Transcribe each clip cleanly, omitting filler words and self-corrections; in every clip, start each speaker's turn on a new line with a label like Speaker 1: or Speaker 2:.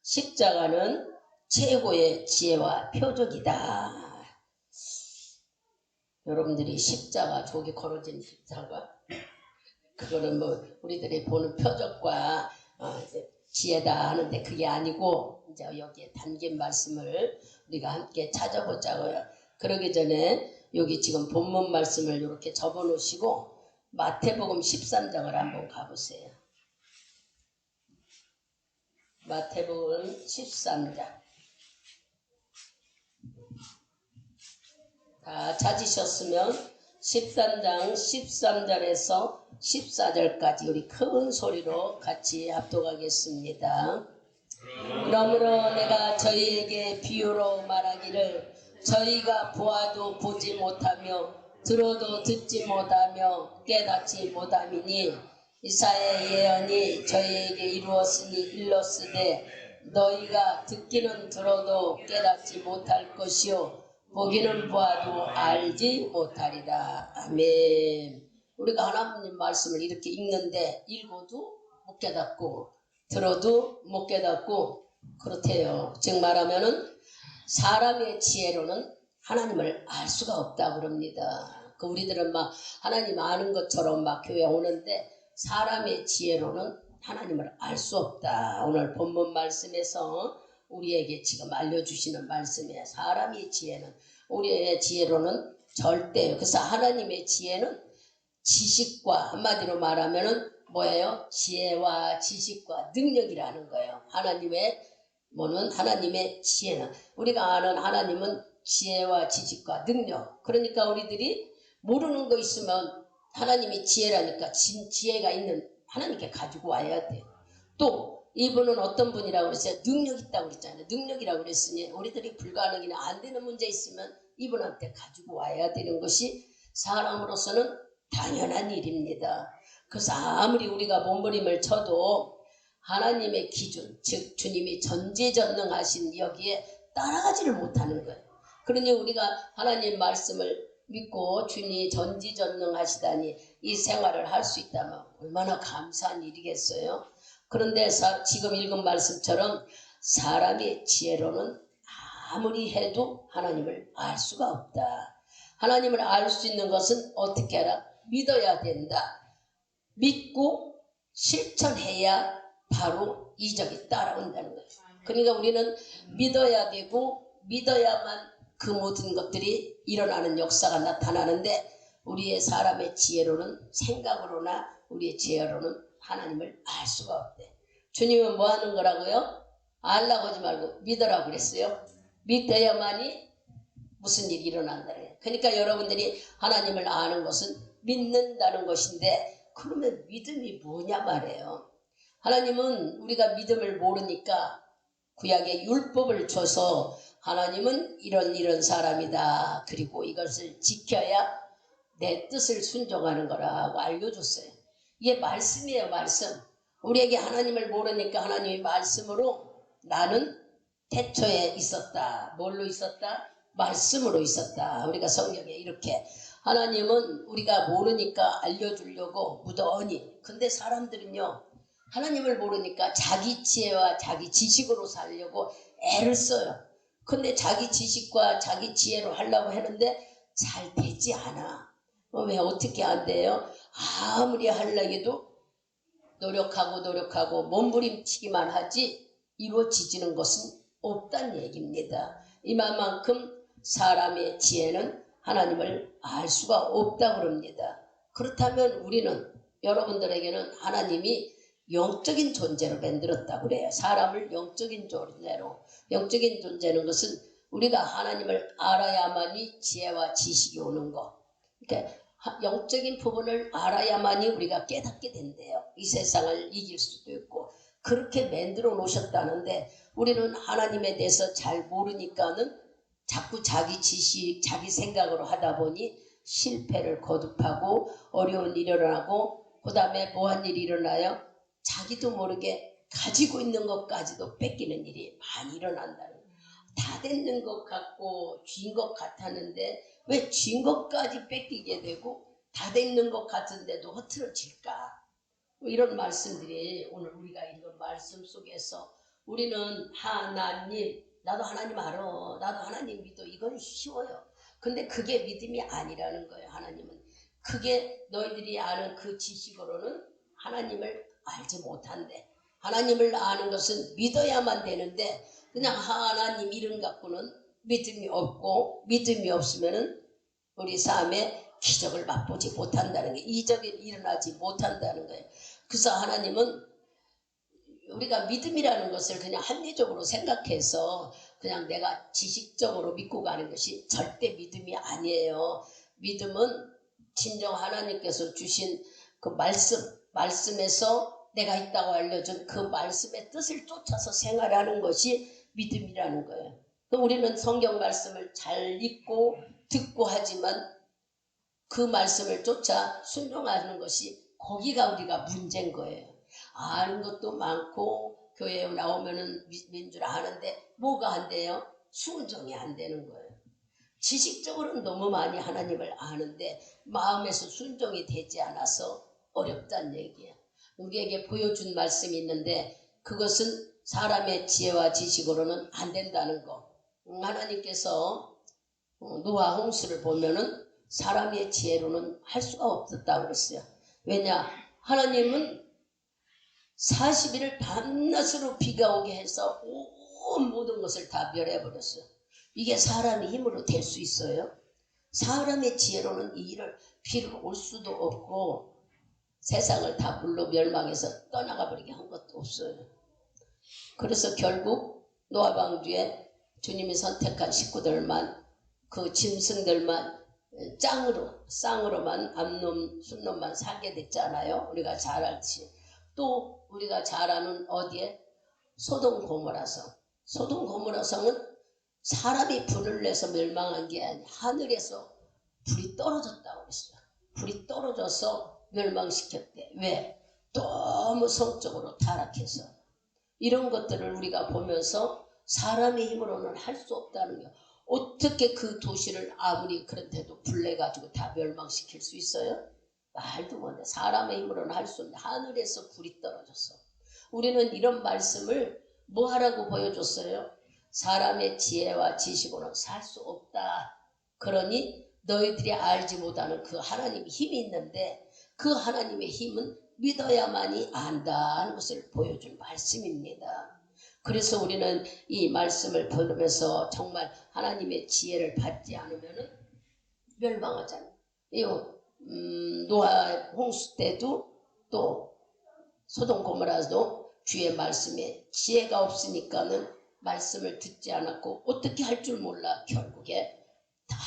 Speaker 1: 십자가는 최고의 지혜와 표적이다. 여러분들이 십자가, 저기 걸어진 십자가, 그거는 뭐 우리들이 보는 표적과 지혜다 하는데 그게 아니고 이제 여기에 담긴 말씀을 우리가 함께 찾아보자고요. 그러기 전에 여기 지금 본문 말씀을 이렇게 접어 놓으시고 마태복음 13장을 한번 가보세요. 마태복음 13장. 다 찾으셨으면 13장 13절에서 14절까지 우리 큰 소리로 같이 합독하겠습니다. 그러므로 내가 저희에게 비유로 말하기를 저희가 보아도 보지 못하며 들어도 듣지 못하며 깨닫지 못함이니 이사야의 예언이 저희에게 이루었으되 너희가 듣기는 들어도 깨닫지 못할 것이요 보기는 보아도 알지 못하리라. 아멘. 우리가 하나님 말씀을 이렇게 읽는데 읽어도 못 깨닫고 들어도 못 깨닫고 그렇대요. 즉 말하면은 사람의 지혜로는 하나님을 알 수가 없다 그럽니다. 우리들은 막 하나님 아는 것처럼 막 교회 오는데 사람의 지혜로는 하나님을 알 수 없다. 오늘 본문 말씀에서 우리에게 지금 알려주시는 말씀이에요. 사람의 지혜는, 우리의 지혜로는 절대요. 그래서 하나님의 지혜는 지식과, 한마디로 말하면은 뭐예요? 지혜와 지식과 능력이라는 거예요. 하나님의 지혜는, 우리가 아는 하나님은 지혜와 지식과 능력. 그러니까 우리들이 모르는 거 있으면 하나님이 지혜라니까 지혜가 있는 하나님께 가지고 와야 돼요. 또 이분은 어떤 분이라고 그랬어요? 능력 있다고 그랬잖아요. 능력이라고 그랬으니 우리들이 불가능이나 안 되는 문제 있으면 이분한테 가지고 와야 되는 것이 사람으로서는 당연한 일입니다. 그래서 아무리 우리가 몸부림을 쳐도 하나님의 기준, 즉 주님이 전지전능하신 여기에 따라가지를 못하는 거예요. 그러니 우리가 하나님 말씀을 믿고 주님이 전지전능하시다니 이 생활을 할 수 있다면 얼마나 감사한 일이겠어요. 그런데 지금 읽은 말씀처럼 사람의 지혜로는 아무리 해도 하나님을 알 수가 없다. 하나님을 알 수 있는 것은 어떻게 알아? 믿어야 된다. 믿고 실천해야 바로 이적이 따라온다는 거예요. 그러니까 우리는 믿어야 되고 믿어야만 그 모든 것들이 일어나는 역사가 나타나는데 우리의 사람의 지혜로는, 생각으로나 우리의 지혜로는 하나님을 알 수가 없대. 주님은 뭐 하는 거라고요? 알라고 하지 말고 믿으라고 그랬어요. 믿어야만이 무슨 일이 일어난다는 거예요. 그러니까 여러분들이 하나님을 아는 것은 믿는다는 것인데 그러면 믿음이 뭐냐 말이에요. 하나님은 우리가 믿음을 모르니까 구약의 율법을 줘서 하나님은 이런 사람이다. 그리고 이것을 지켜야 내 뜻을 순종하는 거라고 알려줬어요. 이게 말씀이에요. 말씀. 우리에게 하나님을 모르니까 하나님의 말씀으로 나는 태초에 있었다. 뭘로 있었다? 말씀으로 있었다. 우리가 성경에 이렇게 하나님은 우리가 모르니까 알려주려고 무던히. 근데 사람들은요 하나님을 모르니까 자기 지혜와 자기 지식으로 살려고 애를 써요. 근데 자기 지식과 자기 지혜로 하려고 하는데 잘 되지 않아. 왜 어떻게 안 돼요? 아무리 하려고 노력하고 몸부림치기만 하지 이루어지지는 것은 없다는 얘기입니다. 이만큼 사람의 지혜는 하나님을 알 수가 없다고 그럽니다. 그렇다면 우리는, 여러분들에게는 하나님이 영적인 존재로 만들었다고 그래요. 사람을 영적인 존재로. 영적인 존재는 것은 우리가 하나님을 알아야만이 지혜와 지식이 오는 거. 그러니까 영적인 부분을 알아야만이 우리가 깨닫게 된대요. 이 세상을 이길 수도 있고. 그렇게 만들어 놓으셨다는데 우리는 하나님에 대해서 잘 모르니까는 자꾸 자기 지식, 자기 생각으로 하다 보니 실패를 거듭하고 어려운 일이 일어나고 그 다음에 뭐한 일이 일어나요? 자기도 모르게 가지고 있는 것까지도 뺏기는 일이 많이 일어난다는 거예요. 다 됐는 것 같고 쥔 것 같았는데 왜 쥔 것까지 뺏기게 되고 다 됐는 것 같은데도 흐트러질까? 이런 말씀들이 오늘 우리가 읽은 말씀 속에서 우리는 하나님, 나도 하나님 알아, 나도 하나님 믿어, 이건 쉬워요. 근데 그게 믿음이 아니라는 거예요. 하나님은 그게 너희들이 아는 그 지식으로는 하나님을 알지 못한대. 하나님을 아는 것은 믿어야만 되는데 그냥 하나님 이름 갖고는 믿음이 없고, 믿음이 없으면은 우리 삶에 기적을 맛보지 못한다는 게, 이적이 일어나지 못한다는 거예요. 그래서 하나님은 우리가 믿음이라는 것을 그냥 합리적으로 생각해서 그냥 내가 지식적으로 믿고 가는 것이 절대 믿음이 아니에요. 믿음은 진정 하나님께서 주신 그 말씀에서 내가 있다고 알려준 그 말씀의 뜻을 쫓아서 생활하는 것이 믿음이라는 거예요. 우리는 성경 말씀을 잘 읽고 듣고 하지만 그 말씀을 쫓아 순종하는 것이, 거기가 우리가 문제인 거예요. 아는 것도 많고 교회에 나오면은 민주라 하는데 뭐가 안 돼요? 순종이 안 되는 거예요. 지식적으로는 너무 많이 하나님을 아는데 마음에서 순종이 되지 않아서 어렵다는 얘기예요. 우리에게 보여준 말씀이 있는데 그것은 사람의 지혜와 지식으로는 안 된다는 거. 하나님께서 노아 홍수를 보면은 사람의 지혜로는 할 수가 없었다고 그랬어요. 왜냐? 하나님은 40일을 밤낮으로 비가 오게 해서 온 모든 것을 다 멸해버렸어요. 이게 사람의 힘으로 될 수 있어요? 사람의 지혜로는 이 일을 비를 올 수도 없고 세상을 다 물로 멸망해서 떠나가 버리게 한 것도 없어요. 그래서 결국 노아 방주에 주님이 선택한 식구들만, 그 짐승들만 쌍으로만 암놈, 순놈만 살게 됐잖아요. 우리가 잘 알듯이. 또 우리가 잘 아는 어디에? 소돔 고모라성. 소돔 고모라성은 사람이 불을 내서 멸망한 게 아니라 하늘에서 불이 떨어졌다고 그랬어요. 불이 떨어져서 멸망시켰대. 왜? 너무 성적으로 타락해서. 이런 것들을 우리가 보면서 사람의 힘으로는 할 수 없다는 거. 어떻게 그 도시를 아무리 그런데도 불내가지고 다 멸망시킬 수 있어요? 말도 못해. 사람의 힘으로는 할 수 없는데 하늘에서 불이 떨어졌어. 우리는 이런 말씀을 뭐 하라고 보여줬어요? 사람의 지혜와 지식으로는 살 수 없다. 그러니 너희들이 알지 못하는 그 하나님의 힘이 있는데 그 하나님의 힘은 믿어야만이 안다는 것을 보여준 말씀입니다. 그래서 우리는 이 말씀을 보면서 정말 하나님의 지혜를 받지 않으면 멸망하잖아요. 노아 홍수 때도 또 소돔 고모라도 주의 말씀에 지혜가 없으니까는 말씀을 듣지 않았고 어떻게 할 줄 몰라 결국에 다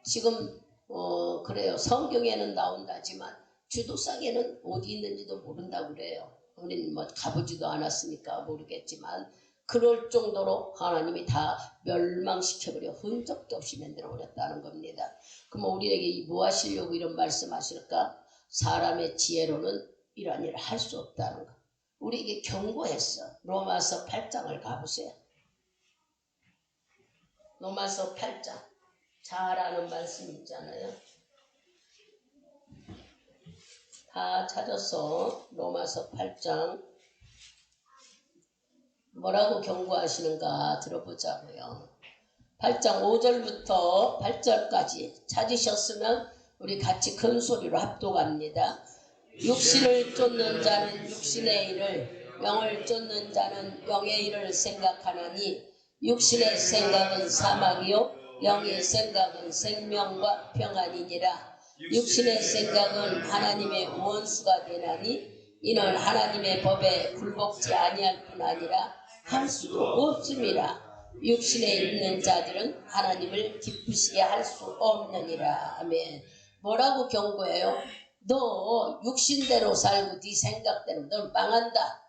Speaker 1: 지금 그래요. 성경에는 나온다지만 주도상에는 어디 있는지도 모른다고 그래요. 우리는 뭐 가보지도 않았으니까 모르겠지만 그럴 정도로 하나님이 다 멸망시켜버려 흔적도 없이 만들어버렸다는 겁니다. 그럼 우리에게 뭐 하시려고 이런 말씀하실까? 사람의 지혜로는 이런 일을 할 수 없다는 거. 우리에게 경고했어. 로마서 8장을 가보세요. 로마서 8장. 잘 아는 말씀 있잖아요. 다 찾아서 로마서 8장 뭐라고 경고하시는가 들어보자고요. 8장 5절부터 8절까지 찾으셨으면 우리 같이 큰 소리로 합독합니다. 육신을 쫓는 자는 육신의 일을, 영을 쫓는 자는 영의 일을 생각하나니 육신의 생각은 사망이요 영의 생각은 생명과 평안이니라. 육신의 생각은 하나님의 원수가 되나니 이는 하나님의 법에 굴복지 아니할 뿐 아니라 할 수도 없음이라. 육신에 있는 자들은 하나님을 기쁘시게 할 수 없느니라. 아멘. 뭐라고 경고해요? 너 육신대로 살고 네 생각대로 넌 망한다.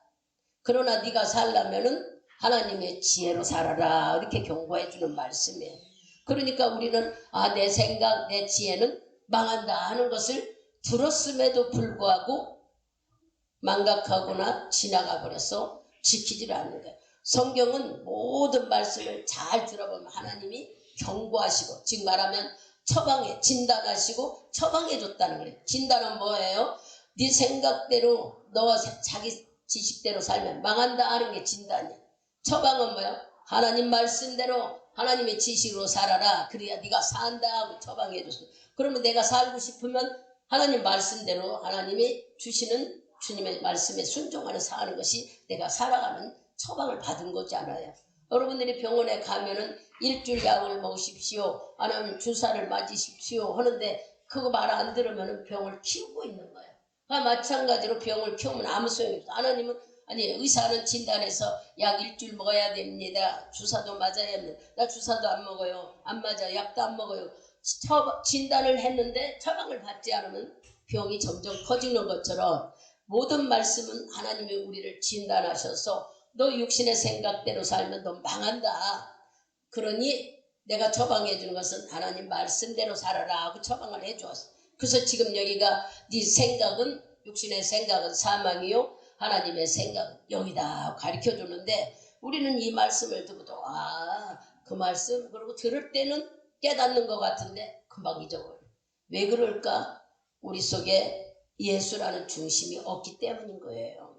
Speaker 1: 그러나 네가 살려면은 하나님의 지혜로 살아라. 이렇게 경고해 주는 말씀이에요. 그러니까 우리는 내 생각, 내 지혜는 망한다 하는 것을 들었음에도 불구하고 망각하거나 지나가 버려서 지키지를 않는 거예요. 성경은 모든 말씀을 잘 들어보면 하나님이 경고하시고, 즉 말하면 처방해, 진단하시고 처방해 줬다는 거예요. 진단은 뭐예요? 네 생각대로 너와 자기 지식대로 살면 망한다 하는 게 진단이에요. 처방은 뭐야? 하나님 말씀대로 하나님의 지식으로 살아라. 그래야 네가 산다 하고 처방해 줬어. 그러면 내가 살고 싶으면 하나님 말씀대로 하나님이 주시는 주님의 말씀에 순종하는 사는 것이 내가 살아가는 처방을 받은 거잖아요. 여러분들이 병원에 가면은 일주일 약을 먹으십시오. 아니면 주사를 맞으십시오 하는데 그거 말 안 들으면 병을 키우고 있는 거예요. 마찬가지로 병을 키우면 아무 소용이 없어. 하나님은 아니 의사는 진단해서 약 일주일 먹어야 됩니다. 주사도 맞아야 합니다. 나 주사도 안 먹어요. 안 맞아. 약도 안 먹어요. 진단을 했는데 처방을 받지 않으면 병이 점점 커지는 것처럼 모든 말씀은 하나님이 우리를 진단하셔서 너 육신의 생각대로 살면 너 망한다. 그러니 내가 처방해 주는 것은 하나님 말씀대로 살아라 하고 처방을 해 주었어. 그래서 지금 여기가 네 생각은 육신의 생각은 사망이요 하나님의 생각은 영이다 가르쳐 주는데 우리는 이 말씀을 듣고도 그 말씀 그리고 들을 때는 깨닫는 것 같은데 금방 잊어버려. 왜 그럴까? 우리 속에 예수라는 중심이 없기 때문인 거예요.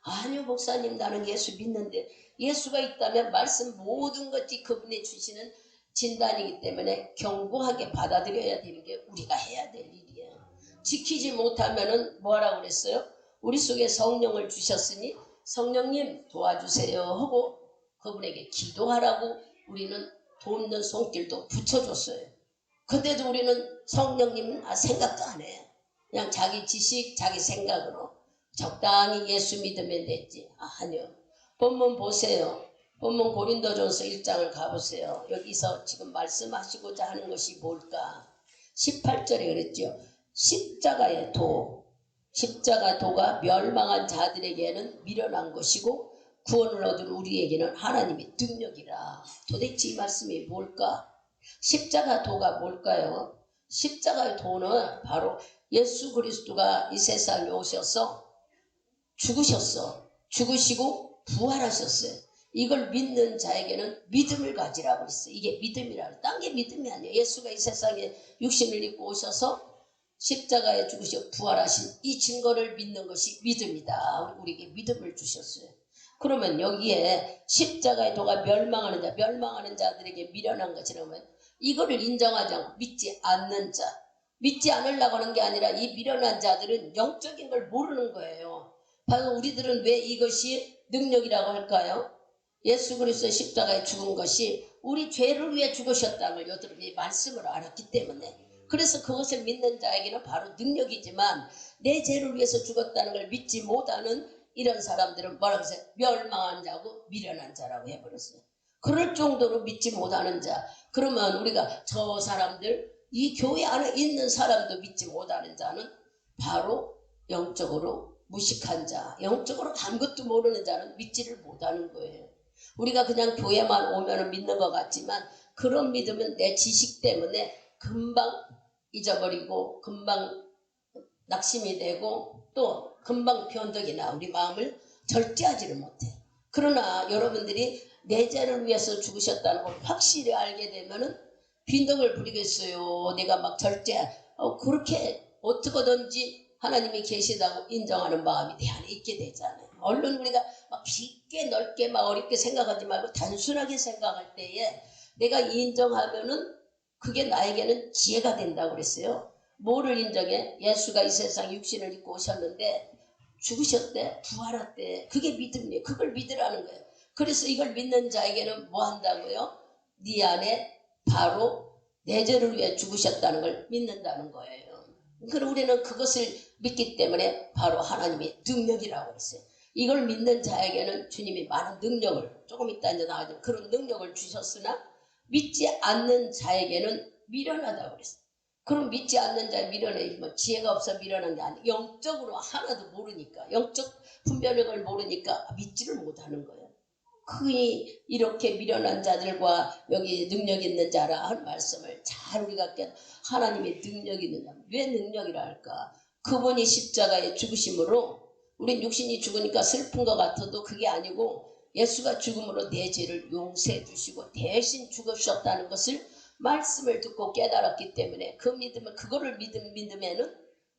Speaker 1: 아니요 목사님 나는 예수 믿는데 예수가 있다면 말씀 모든 것이 그분이 주시는 진단이기 때문에 견고하게 받아들여야 되는 게 우리가 해야 될 일이에요. 지키지 못하면은 뭐라고 그랬어요? 우리 속에 성령을 주셨으니 성령님 도와주세요 하고 그분에게 기도하라고 우리는 돕는 손길도 붙여줬어요. 근데도 우리는 성령님 생각도 안 해요. 그냥 자기 지식 자기 생각으로 적당히 예수 믿으면 됐지. 아니요. 본문 보세요. 본문 고린도전서 1장을 가보세요. 여기서 지금 말씀하시고자 하는 것이 뭘까? 18절에 그랬죠. 십자가의 도가 멸망한 자들에게는 미련한 것이고 구원을 얻은 우리에게는 하나님의 능력이라. 도대체 이 말씀이 뭘까? 십자가 도가 뭘까요? 십자가의 도는 바로 예수 그리스도가 이 세상에 오셔서 죽으시고 부활하셨어요. 이걸 믿는 자에게는 믿음을 가지라고 했어요. 이게 믿음이라고. 딴 게 믿음이 아니에요. 예수가 이 세상에 육신을 입고 오셔서 십자가에 죽으시고 부활하신 이 증거를 믿는 것이 믿음이다. 우리에게 믿음을 주셨어요. 그러면 여기에 십자가의 도가 멸망하는 자들에게 미련한 것이라면 이거를 인정하지 않고 믿지 않는 자, 믿지 않으려고 하는 게 아니라 이 미련한 자들은 영적인 걸 모르는 거예요. 바로 우리들은 왜 이것이 능력이라고 할까요? 예수 그리스도의 십자가에 죽은 것이 우리 죄를 위해 죽으셨다는 걸 여러분이 말씀을 알았기 때문에 그래서 그것을 믿는 자에게는 바로 능력이지만 내 죄를 위해서 죽었다는 걸 믿지 못하는 이런 사람들은 뭐라고 해서 멸망한 자고 미련한 자라고 해버렸어요. 그럴 정도로 믿지 못하는 자. 그러면 우리가 저 사람들 이 교회 안에 있는 사람도 믿지 못하는 자는 바로 영적으로 무식한 자, 영적으로 아무것도 모르는 자는 믿지를 못하는 거예요. 우리가 그냥 교회만 오면 믿는 것 같지만 그런 믿음은 내 지식 때문에 금방 잊어버리고 금방 낙심이 되고 또 금방 변덕이 나 우리 마음을 절제하지를 못해. 그러나 여러분들이 내 죄를 위해서 죽으셨다는 걸 확실히 알게 되면은 빈덕을 부리겠어요. 내가 막 그렇게 어떻게든지 하나님이 계시다고 인정하는 마음이 내 안에 있게 되잖아요. 얼른 우리가 막 깊게 넓게 막 어렵게 생각하지 말고 단순하게 생각할 때에 내가 인정하면은 그게 나에게는 지혜가 된다고 그랬어요. 뭐를 인정해? 예수가 이 세상 육신을 입고 오셨는데 죽으셨대, 부활했대. 그게 믿음이에요. 그걸 믿으라는 거예요. 그래서 이걸 믿는 자에게는 뭐 한다고요? 네 안에 바로 내 죄를 위해 죽으셨다는 걸 믿는다는 거예요. 그럼 우리는 그것을 믿기 때문에 바로 하나님의 능력이라고 했어요. 이걸 믿는 자에게는 주님이 많은 능력을 조금 이따 이제 나와죠. 그런 능력을 주셨으나 믿지 않는 자에게는 미련하다고 그랬어요. 그럼 믿지 않는 자의 미련해 뭐 지혜가 없어 미련한 게 아니에요. 영적으로 하나도 모르니까 영적 분별력을 모르니까 믿지를 못하는 거예요. 흔히 이렇게 미련한 자들과 여기 능력 있는 자라 하는 말씀을 잘 우리가 깨 하나님의 능력이 있는 자. 왜 능력이라 할까? 그분이 십자가에 죽으심으로 우린 육신이 죽으니까 슬픈 것 같아도 그게 아니고 예수가 죽음으로 내 죄를 용서해 주시고 대신 죽으셨다는 것을 말씀을 듣고 깨달았기 때문에 그 믿음을 그거를 믿으면은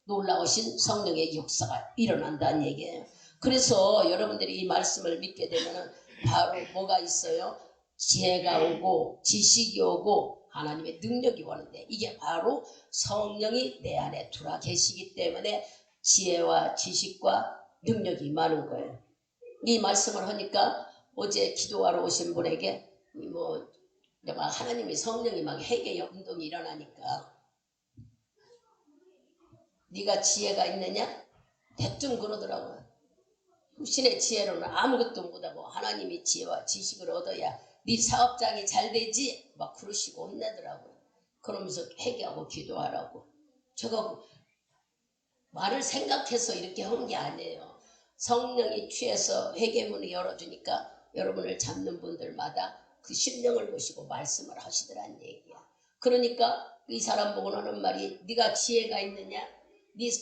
Speaker 1: 놀라우신 성령의 역사가 일어난다는 얘기예요. 그래서 여러분들이 이 말씀을 믿게 되면은 바로 뭐가 있어요? 지혜가 오고 지식이 오고 하나님의 능력이 오는데 이게 바로 성령이 내 안에 들어와 계시기 때문에 지혜와 지식과 능력이 임하는 거예요. 이 말씀을 하니까 어제 기도하러 오신 분에게 내가 하나님이 성령이 막 회개 운동이 일어나니까 네가 지혜가 있느냐? 대뜸 그러더라고요. 신의 지혜로는 아무것도 못하고 하나님이 지혜와 지식을 얻어야 네 사업장이 잘 되지? 막 그러시고 혼내더라고요. 그러면서 회개하고 기도하라고. 저거 말을 생각해서 이렇게 한 게 아니에요. 성령이 취해서 회개문을 열어주니까 여러분을 잡는 분들마다 그 심령을 보시고 말씀을 하시더란 얘기야. 그러니까 이 사람 보고 하는 말이 네가 지혜가 있느냐?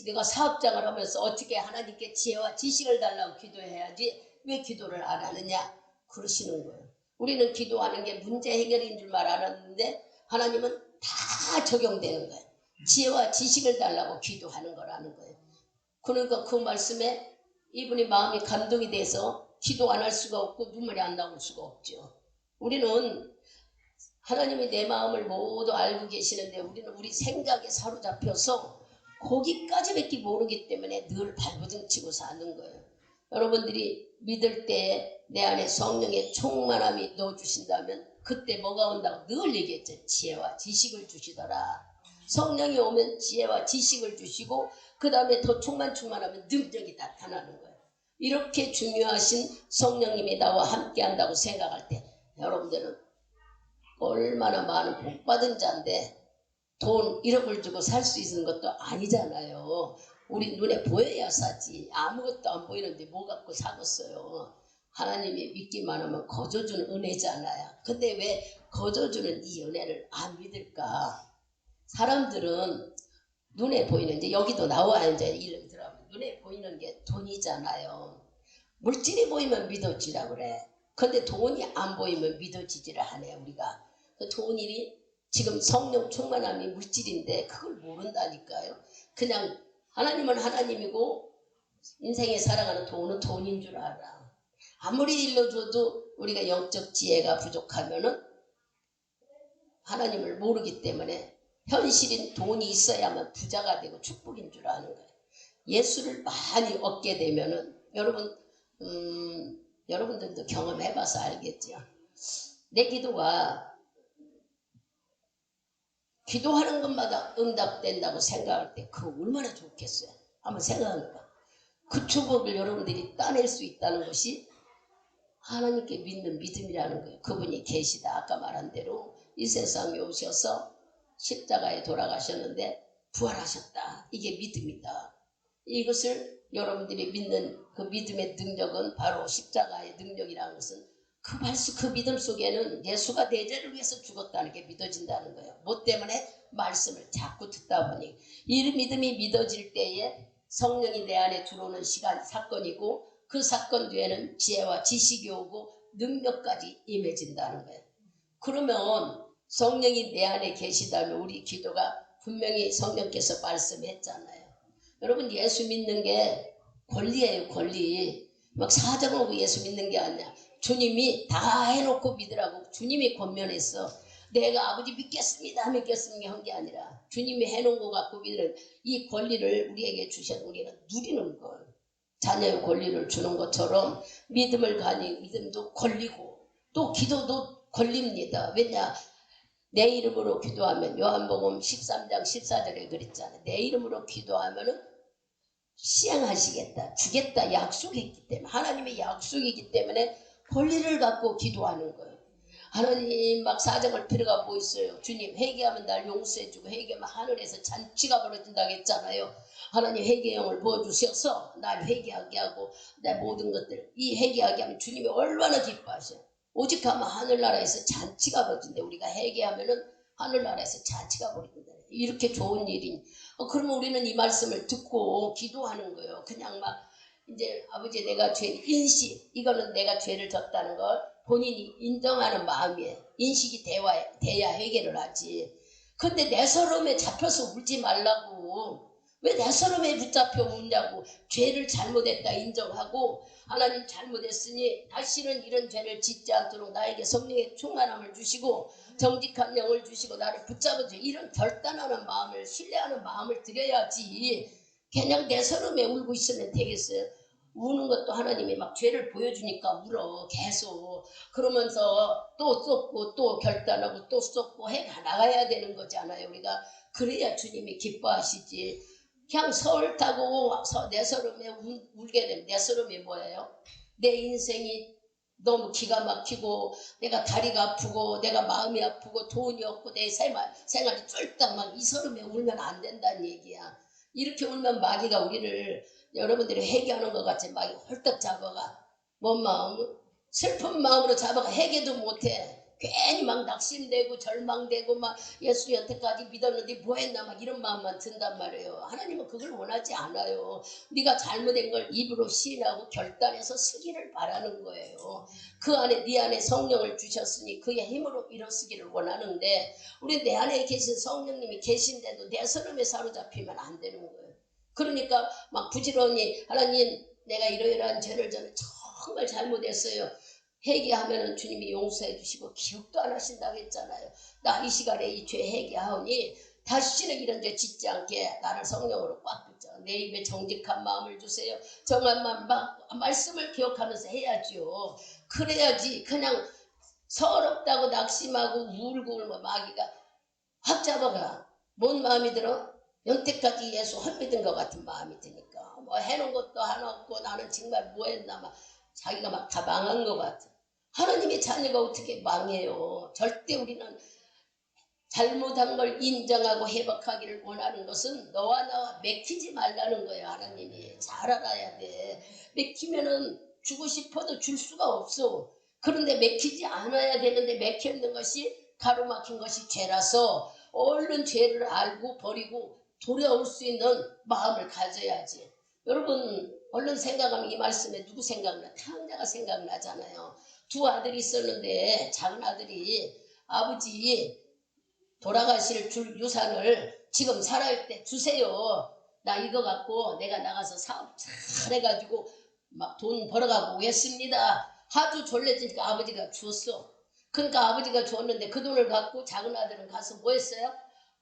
Speaker 1: 네가 사업장을 하면서 어떻게 하나님께 지혜와 지식을 달라고 기도해야지 왜 기도를 안 하느냐? 그러시는 거예요. 우리는 기도하는 게 문제 해결인 줄만 알았는데 하나님은 다 적용되는 거예요. 지혜와 지식을 달라고 기도하는 거라는 거예요. 그러니까 그 말씀에 이분이 마음이 감동이 돼서 기도 안 할 수가 없고 눈물이 안 나올 수가 없죠. 우리는 하나님이 내 마음을 모두 알고 계시는데 우리는 우리 생각에 사로잡혀서 거기까지밖에 모르기 때문에 늘 발버둥치고 사는 거예요. 여러분들이 믿을 때 내 안에 성령의 충만함이 넣어주신다면 그때 뭐가 온다고 늘 얘기했죠. 지혜와 지식을 주시더라. 성령이 오면 지혜와 지식을 주시고 그 다음에 더 충만하면 능력이 나타나는 거예요. 이렇게 중요하신 성령님이 나와 함께 한다고 생각할 때 여러분들은 얼마나 많은 복 받은 자인데 돈 1억을 주고 살 수 있는 것도 아니잖아요. 우리 눈에 보여야 사지. 아무것도 안 보이는데 뭐 갖고 사겠어요. 하나님이 믿기만 하면 거저주는 은혜잖아요. 근데 왜 거저주는 이 은혜를 안 믿을까? 사람들은 눈에 보이는 이제 여기도 나와요. 이제 이름 들어가면 눈에 보이는 게 돈이잖아요. 물질이 보이면 믿어지라 그래. 근데 돈이 안 보이면 믿어지지를 않아요. 우리가 그 돈이 지금 성령 충만함이 물질인데 그걸 모른다니까요. 그냥 하나님은 하나님이고 인생에 살아가는 돈은 돈인 줄 알아. 아무리 일러줘도 우리가 영적 지혜가 부족하면은 하나님을 모르기 때문에 현실인 돈이 있어야만 부자가 되고 축복인 줄 아는 거예요. 예수를 많이 얻게 되면은 여러분들도 경험해봐서 알겠죠. 내 기도가 기도하는 것마다 응답된다고 생각할 때 그거 얼마나 좋겠어요. 한번 생각해봐. 그 축복을 여러분들이 따낼 수 있다는 것이 하나님께 믿는 믿음이라는 거예요. 그분이 계시다. 아까 말한 대로 이 세상에 오셔서 십자가에 돌아가셨는데 부활하셨다. 이게 믿음이다. 이것을 여러분들이 믿는 그 믿음의 능력은 바로 십자가의 능력이라는 것은 그 믿음 속에는 예수가 내 죄를 위해서 죽었다는 게 믿어진다는 거예요. 뭐 때문에? 말씀을 자꾸 듣다 보니 이 믿음이 믿어질 때에 성령이 내 안에 들어오는 사건이고 그 사건 뒤에는 지혜와 지식이 오고 능력까지 임해진다는 거예요. 그러면 성령이 내 안에 계시다면 우리 기도가 분명히 성령께서 말씀했잖아요. 여러분 예수 믿는 게 권리예요. 권리. 막 사정하고 예수 믿는 게 아니야. 주님이 다 해놓고 믿으라고 주님이 권면했어. 내가 아버지 믿겠습니다 한 게 아니라 주님이 해놓은 거 갖고 믿는 이 권리를 우리에게 주셔서 우리는 누리는 걸. 자녀의 권리를 주는 것처럼 믿음을 가니 믿음도 권리고 또 기도도 권리입니다. 왜냐? 내 이름으로 기도하면 요한복음 13장 14절에 그랬잖아요. 내 이름으로 기도하면은 시행하시겠다. 주겠다 약속했기 때문에 하나님의 약속이기 때문에 권리를 갖고 기도하는 거예요. 하나님 막 사정할 필요가 뭐 있어요. 주님 회개하면 날 용서해주고 회개하면 하늘에서 잔치가 벌어진다고 했잖아요. 하나님 회개의 영을 부어주셔서 날 회개하게 하고 내 모든 것들 이 회개하게 하면 주님이 얼마나 기뻐하셔요. 오직 하면 하늘나라에서 잔치가 벌어진대. 우리가 회개하면은 하늘나라에서 잔치가 벌어진다. 이렇게 좋은 일이니 그러면 우리는 이 말씀을 듣고 기도하는 거예요. 그냥 막 이제 아버지 내가 인식 이거는 내가 죄를 졌다는 걸 본인이 인정하는 마음이에요. 인식이 돼야 회개를 하지. 근데 내 서름에 잡혀서 울지 말라고. 왜 내 서름에 붙잡혀 웃냐고. 죄를 잘못했다 인정하고 하나님 잘못했으니 다시는 이런 죄를 짓지 않도록 나에게 성령의 충만함을 주시고 정직한 영을 주시고 나를 붙잡아줘. 이런 결단하는 마음을 신뢰하는 마음을 드려야지. 그냥 내 서름에 울고 있으면 되겠어요? 우는 것도 하나님이 막 죄를 보여주니까 울어 계속. 그러면서 또 쏟고 또 결단하고 또 쏟고 해 나가야 되는 거잖아요. 우리가 그래야 주님이 기뻐하시지. 그냥 서울 타고 내 서름에 울게 되면 내 서름이 뭐예요? 내 인생이 너무 기가 막히고 내가 다리가 아프고 내가 마음이 아프고 돈이 없고 내 생활이 쫄딱 막 이 서름에 울면 안 된다는 얘기야. 이렇게 울면 마귀가 우리를 여러분들이 회개하는 것 같이 마귀 헐떡 잡아가 뭔 마음? 슬픈 마음으로 잡아가 회개도 못해. 괜히 막 낙심되고 절망되고 막 예수 여태까지 믿었는데 뭐했나 막 이런 마음만 든단 말이에요. 하나님은 그걸 원하지 않아요. 네가 잘못된 걸 입으로 시인하고 결단해서 쓰기를 바라는 거예요. 그 안에 네 안에 성령을 주셨으니 그의 힘으로 일어서기를 원하는데 우리 내 안에 계신 성령님이 계신데도 내 서름에 사로잡히면 안 되는 거예요. 그러니까 막 부지런히 하나님 내가 이러이러한 죄를 저는 정말 잘못했어요. 회개하면은 주님이 용서해 주시고 기억도 안 하신다고 했잖아요. 나 이 시간에 이 죄 회개하오니 다시는 이런 죄 짓지 않게 나를 성령으로 꽉 붙여. 내 입에 정직한 마음을 주세요. 정한 말씀을 기억하면서 해야지요. 그래야지 그냥 서럽다고 낙심하고 울고 울면 마귀가 확 잡아가. 뭔 마음이 들어? 여태까지 예수 헛믿은 것 같은 마음이 드니까 뭐 해놓은 것도 하나 없고 나는 정말 뭐 했나 막 자기가 막 다 망한 것 같아. 하나님의 자녀가 어떻게 망해요? 절대 우리는 잘못한 걸 인정하고 회복하기를 원하는 것은 너와 나와 맥히지 말라는 거예요. 하나님이 잘 알아야 돼. 맥히면은 주고 싶어도 줄 수가 없어. 그런데 맥히지 않아야 되는데 맥혀 있는 것이 가로막힌 것이 죄라서 얼른 죄를 알고 버리고 돌아올 수 있는 마음을 가져야지. 여러분 얼른 생각하면 이 말씀에 누구 생각나? 탕자가 생각나잖아요. 두 아들이 있었는데 작은 아들이 아버지 돌아가실 줄 유산을 지금 살아올 때 주세요. 나 이거 갖고 내가 나가서 사업 잘 해가지고 막 돈 벌어가고 오겠습니다. 하도 졸려지니까 아버지가 줬어. 그러니까 아버지가 줬는데 그 돈을 갖고 작은 아들은 가서 뭐 했어요?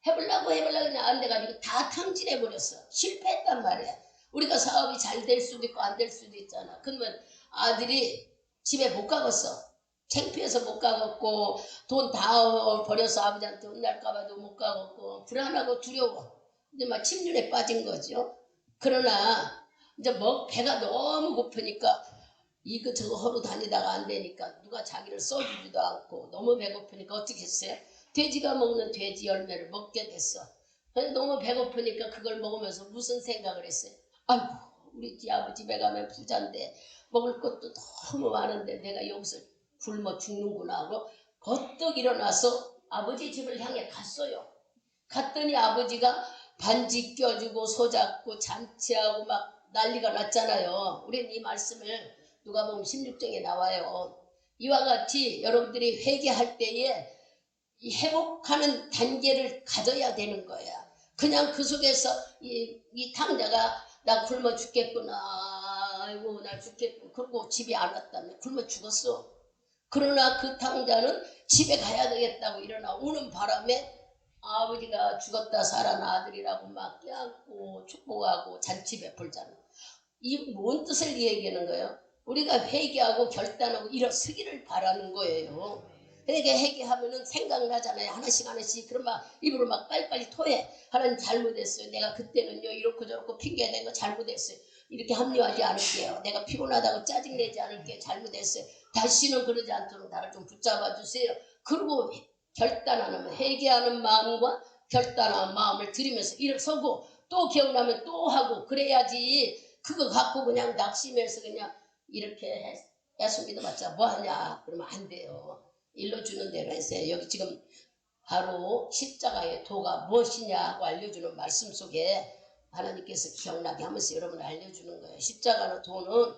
Speaker 1: 해보려고 그냥 안 돼가지고 다 탕진해버렸어. 실패했단 말이야. 우리가 사업이 잘 될 수도 있고 안 될 수도 있잖아. 그러면 아들이 집에 못 가겠어. 창피해서 못 가겠고 돈 다 버려서 아버지한테 혼날까봐도 못 가겠고 불안하고 두려워. 이제 막 침륜에 빠진 거죠. 그러나 이제 배가 너무 고프니까 이거 저거 하러 다니다가 안 되니까 누가 자기를 써주지도 않고 너무 배고프니까 어떻게 했어요? 돼지가 먹는 돼지 열매를 먹게 됐어. 너무 배고프니까 그걸 먹으면서 무슨 생각을 했어요? 아이고 우리 아버지 집에 가면 부자인데 먹을 것도 너무 많은데 내가 여기서 굶어 죽는구나 하고 버떡 일어나서 아버지 집을 향해 갔어요. 갔더니 아버지가 반지 껴주고 소잡고 잔치하고 막 난리가 났잖아요. 우리는 이 말씀을 누가복음 16장에 나와요. 이와 같이 여러분들이 회개할 때에 이 회복하는 단계를 가져야 되는 거야. 그냥 그 속에서 이 탕자가 나 굶어 죽겠구나. 아이고 나 죽겠구나. 그러고 집에 안 왔다며 굶어 죽었어. 그러나 그 탕자는 집에 가야 되겠다고 일어나 오는 바람에 아버지가 죽었다 살아난 아들이라고 막 껴안고 축복하고 잔치 베풀잖아. 이 뭔 뜻을 얘기하는 거예요? 우리가 회개하고 결단하고 일어서기를 바라는 거예요. 그러니까 회개하면은 생각나잖아요. 하나씩 그럼 막 입으로 막 빨리빨리 토해. 하나님 잘못했어요. 내가 그때는요 이렇고 저렇고 핑계낸 거 잘못했어요. 이렇게 합리화하지 않을게요. 내가 피곤하다고 짜증내지 않을게요. 잘못했어요. 다시는 그러지 않도록 나를 좀 붙잡아 주세요. 그리고 결단하는 회개하는 마음과 결단하는 마음을 들이면서 일어서고 또 기억나면 또 하고 그래야지. 그거 갖고 그냥 낙심해서 그냥 이렇게 예수 믿어봤자 뭐하냐 그러면 안 돼요. 일러주는 대로 했어요. 여기 지금 바로 십자가의 도가 무엇이냐고 알려주는 말씀 속에 하나님께서 기억나게 하면서 여러분 알려주는 거예요. 십자가는 도는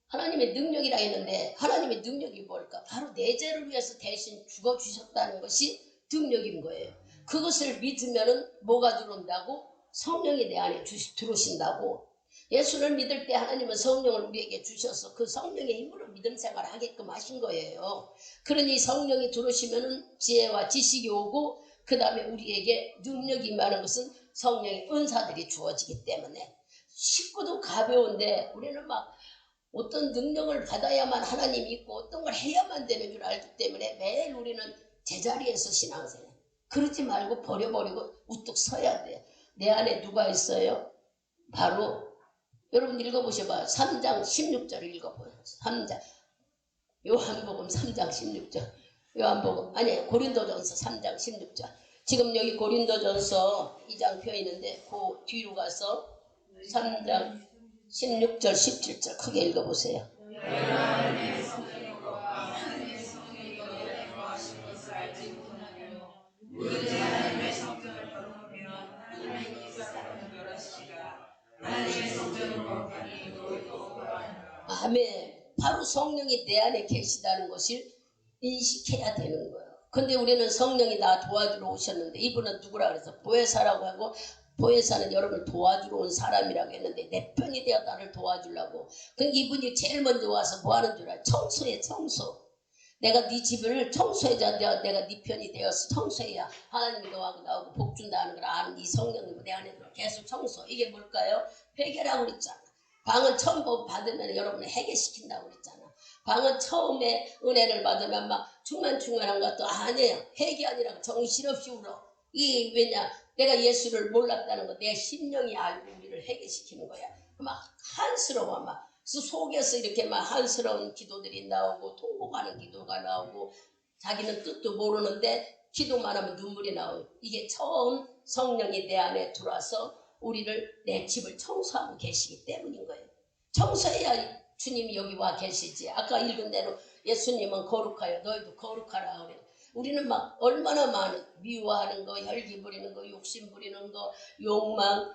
Speaker 1: 하나님의 능력이라 했는데 하나님의 능력이 뭘까? 바로 내 죄를 위해서 대신 죽어주셨다는 것이 능력인 거예요. 그것을 믿으면 뭐가 들어온다고? 성령이 내 안에 들어오신다고. 예수를 믿을 때 하나님은 성령을 우리에게 주셔서 그 성령의 힘으로 믿음 생활을 하게끔 하신 거예요. 그러니 성령이 들어오시면은 지혜와 지식이 오고 그 다음에 우리에게 능력이 임하는 것은 성령의 은사들이 주어지기 때문에 쉽고도 가벼운데 우리는 막 어떤 능력을 받아야만 하나님이 있고 어떤 걸 해야만 되는 줄 알기 때문에 매일 우리는 제자리에서 신앙생활. 그러지 말고 버려버리고 우뚝 서야 돼. 내 안에 누가 있어요? 바로 여러분 읽어보셔봐. 3장 16절을 읽어보세요. 3장 요한복음 3장 16절. 요한복음 아니 고린도전서 3장 16절. 지금 여기 고린도전서 2장 펴 있는데 그 뒤로 가서 3장 16절 17절 크게 읽어보세요. 아멘. 바로 성령이 내 안에 계시다는 것을 인식해야 되는 거예요. 근데 우리는 성령이 나 도와주러 오셨는데 이분은 누구라 그래서 보혜사라고 하고 보혜사는 여러분을 도와주러 온 사람이라고 했는데 내 편이 되어 나를 도와주려고. 그러니까 이분이 제일 먼저 와서 뭐 하는 줄 알아? 청소해 청소. 내가 네 집을 청소해자 내가 네 편이 되어서 청소해야 하나님이 너하고 나오고 복 준다는 걸 아는 이 성령님은 내 안에 들어 계속 청소. 이게 뭘까요? 회개라고 그랬잖아. 방은 처음 받으면 여러분을 해결시킨다고 그랬잖아. 방은 처음에 은혜를 받으면 막 충만한 것도 아니에요. 회개 아니라 정신없이 울어. 이 왜냐? 내가 예수를 몰랐다는 거 내 심령이 알고 우리를 해결시키는 거야. 막 한스러워 막. 속에서 이렇게 막 한스러운 기도들이 나오고 통곡하는 기도가 나오고 자기는 뜻도 모르는데 기도만 하면 눈물이 나오고 이게 처음 성령이 내 안에 들어와서 우리를 내 집을 청소하고 계시기 때문인 거예요. 청소해야 주님이 여기 와 계시지. 아까 읽은 대로 예수님은 거룩하여 너희도 거룩하라 그래. 우리는 막 얼마나 많은 미워하는 거, 혈기 부리는 거, 욕심 부리는 거, 욕망,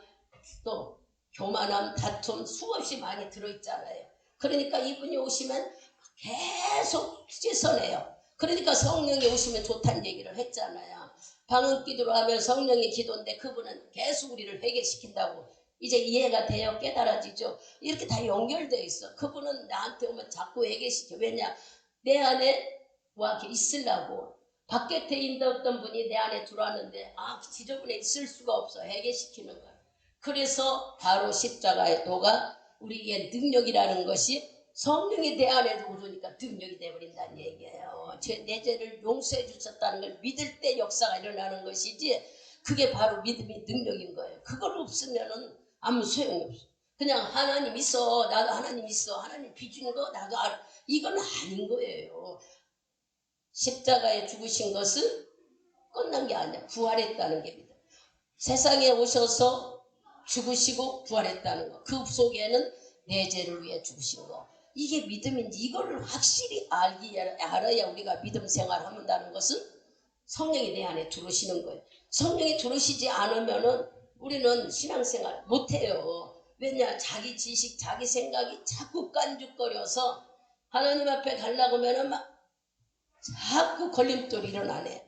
Speaker 1: 또 교만함, 다툼 수없이 많이 들어있잖아요. 그러니까 이분이 오시면 계속 씻어내요. 그러니까 성령이 오시면 좋다는 얘기를 했잖아요. 방언 기도로 하면 성령의 기도인데 그분은 계속 우리를 회개시킨다고. 이제 이해가 돼요? 깨달아지죠? 이렇게 다 연결되어 있어. 그분은 나한테 오면 자꾸 회개시켜. 왜냐? 내 안에 와 있으려고. 밖에 있던 분이 내 안에 들어왔는데 지저분해 있을 수가 없어. 회개시키는 거야. 그래서 바로 십자가의 도가 우리에게 능력이라는 것이 성령이 내 안에 오르니까 능력이 되어버린다는 얘기예요. 내 죄를 용서해 주셨다는 걸 믿을 때 역사가 일어나는 것이지 그게 바로 믿음이 능력인 거예요. 그걸 없으면은 아무 소용이 없어. 그냥 하나님 있어. 나도 하나님 있어. 하나님 빚주는 거 나도 알아. 이건 아닌 거예요. 십자가에 죽으신 것은 끝난 게 아니야. 부활했다는 게 믿음. 세상에 오셔서 죽으시고 부활했다는 거. 그 속에는 내 죄를 위해 죽으신 거. 이게 믿음인지 이거를 확실히 알아야 우리가 믿음 생활을 한다는 것은 성령이 내 안에 들어오시는 거예요. 성령이 들어오시지 않으면은 우리는 신앙생활 못해요. 왜냐? 자기 지식, 자기 생각이 자꾸 깐죽거려서 하나님 앞에 가려고 하면은 막 자꾸 걸림돌이 일어나네.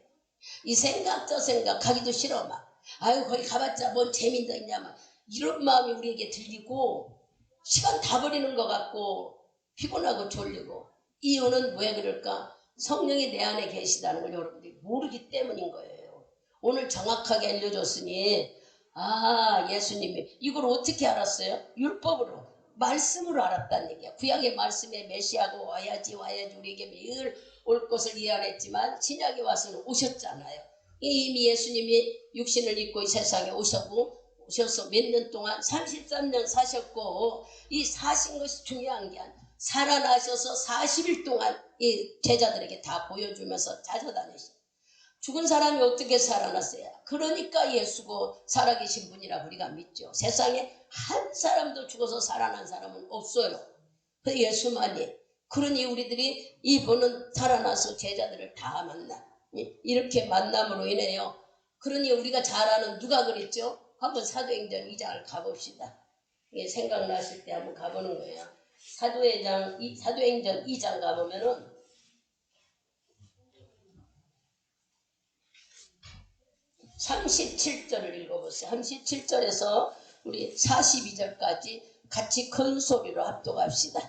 Speaker 1: 이 생각 저 생각 가기도 싫어 막. 아유 거기 가봤자 뭔 재미가 있냐 막. 이런 마음이 우리에게 들리고 시간 다 버리는 것 같고 피곤하고 졸리고. 이유는 왜 그럴까? 성령이 내 안에 계시다는 걸 여러분들이 모르기 때문인 거예요. 오늘 정확하게 알려줬으니 예수님이 이걸 어떻게 알았어요? 율법으로 말씀으로 알았다는 얘기야. 구약의 말씀에 메시아고 와야지 우리에게 매일 올 것을 예언했지만 신약에 와서는 오셨잖아요. 이미 예수님이 육신을 입고 이 세상에 오셔서 몇 년 동안 33년 사셨고 이 사신 것이 중요한 게 아니라 살아나셔서 40일 동안 이 제자들에게 다 보여주면서 찾아다니셨어요. 죽은 사람이 어떻게 살아났어요? 그러니까 예수고 살아계신 분이라 우리가 믿죠. 세상에 한 사람도 죽어서 살아난 사람은 없어요. 그 예수만이. 그러니 우리들이 이분은 살아나서 제자들을 다 만나. 이렇게 만남으로 인해요. 그러니 우리가 잘 아는 누가 그랬죠? 한번 사도행전 2장을 가봅시다. 생각나실 때 한번 가보는 거예요. 사도행전 2장 가보면은 37절을 읽어보세요. 37절에서 우리 42절까지 같이 큰 소리로 합독합시다.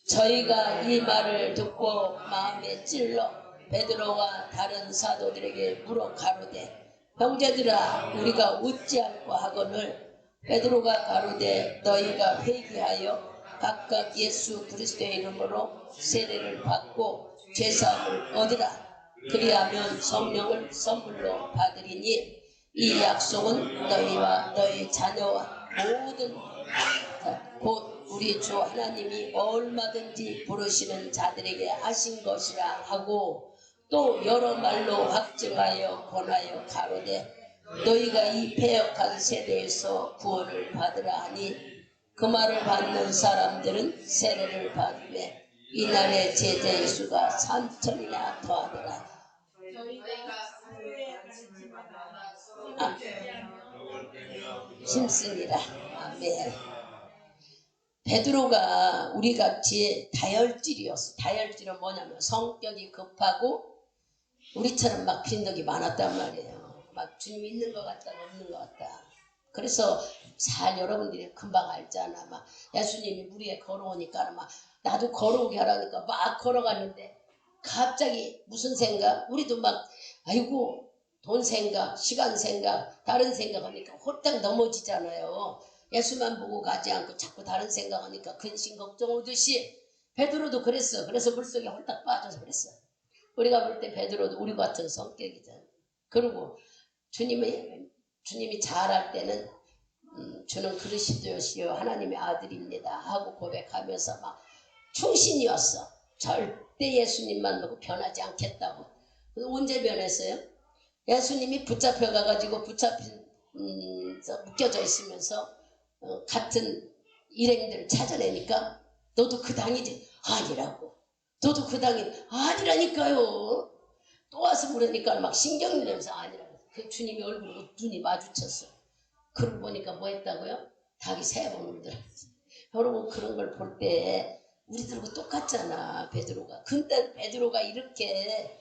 Speaker 1: 저희가 이 말을 듣고 마음에 찔러 베드로와 다른 사도들에게 물어 가로되 형제들아 우리가 어찌할까 하거늘 베드로가 가로되 너희가 회개하여 각각 예수 그리스도의 이름으로 세례를 받고 죄사함을 얻으라. 그리하면 성령을 선물로 받으리니 이 약속은 너희와 너희 자녀와 모든 곧 우리 주 하나님이 얼마든지 부르시는 자들에게 하신 것이라 하고 또 여러 말로 확증하여 권하여 가로되 너희가 이 패역한 세대에서 구원을 받으라 하니 그 말을 받는 사람들은 세례를 받으며 이날의 제자의 수가 3천이나 더하더라. 심습니다. 아멘. 베드로가 우리같이 다혈질이었어. 다혈질은 뭐냐면 성격이 급하고 우리처럼 막 빈덕이 많았단 말이에요. 막 주님 있는 것 같다 없는 것 같다. 그래서 잘 여러분들이 금방 알잖아. 막 예수님이 물 위에 걸어오니까 막 나도 걸어오게 하라니까 막 걸어갔는데 갑자기 무슨 생각? 우리도 막 아이고 돈 생각, 시간 생각, 다른 생각하니까 홀딱 넘어지잖아요. 예수만 보고 가지 않고 자꾸 다른 생각하니까 근심 걱정 오듯이 베드로도 그랬어. 그래서 물속에 홀딱 빠져서 그랬어. 우리가 볼 때 베드로도 우리 같은 성격이잖아. 그리고 주님이 잘할 때는 주는 그리스도시요 하나님의 아들입니다 하고 고백하면서 막 충신이었어. 절대 예수님만 보고 변하지 않겠다고. 언제 변했어요? 예수님이 붙잡혀 가가지고 묶여져 있으면서 같은 일행들을 찾아내니까 너도 그 당이지? 아니라고. 너도 그 당이 아니라니까요. 또 와서 그러니까 막 신경 내면서 아니라고. 그 주님이 얼굴로 눈이 마주쳤어. 그러고 보니까 뭐 했다고요? 닭이 3번 울더라. 여러분 그런 걸 볼 때 우리들하고 똑같잖아. 베드로가. 근데 베드로가 이렇게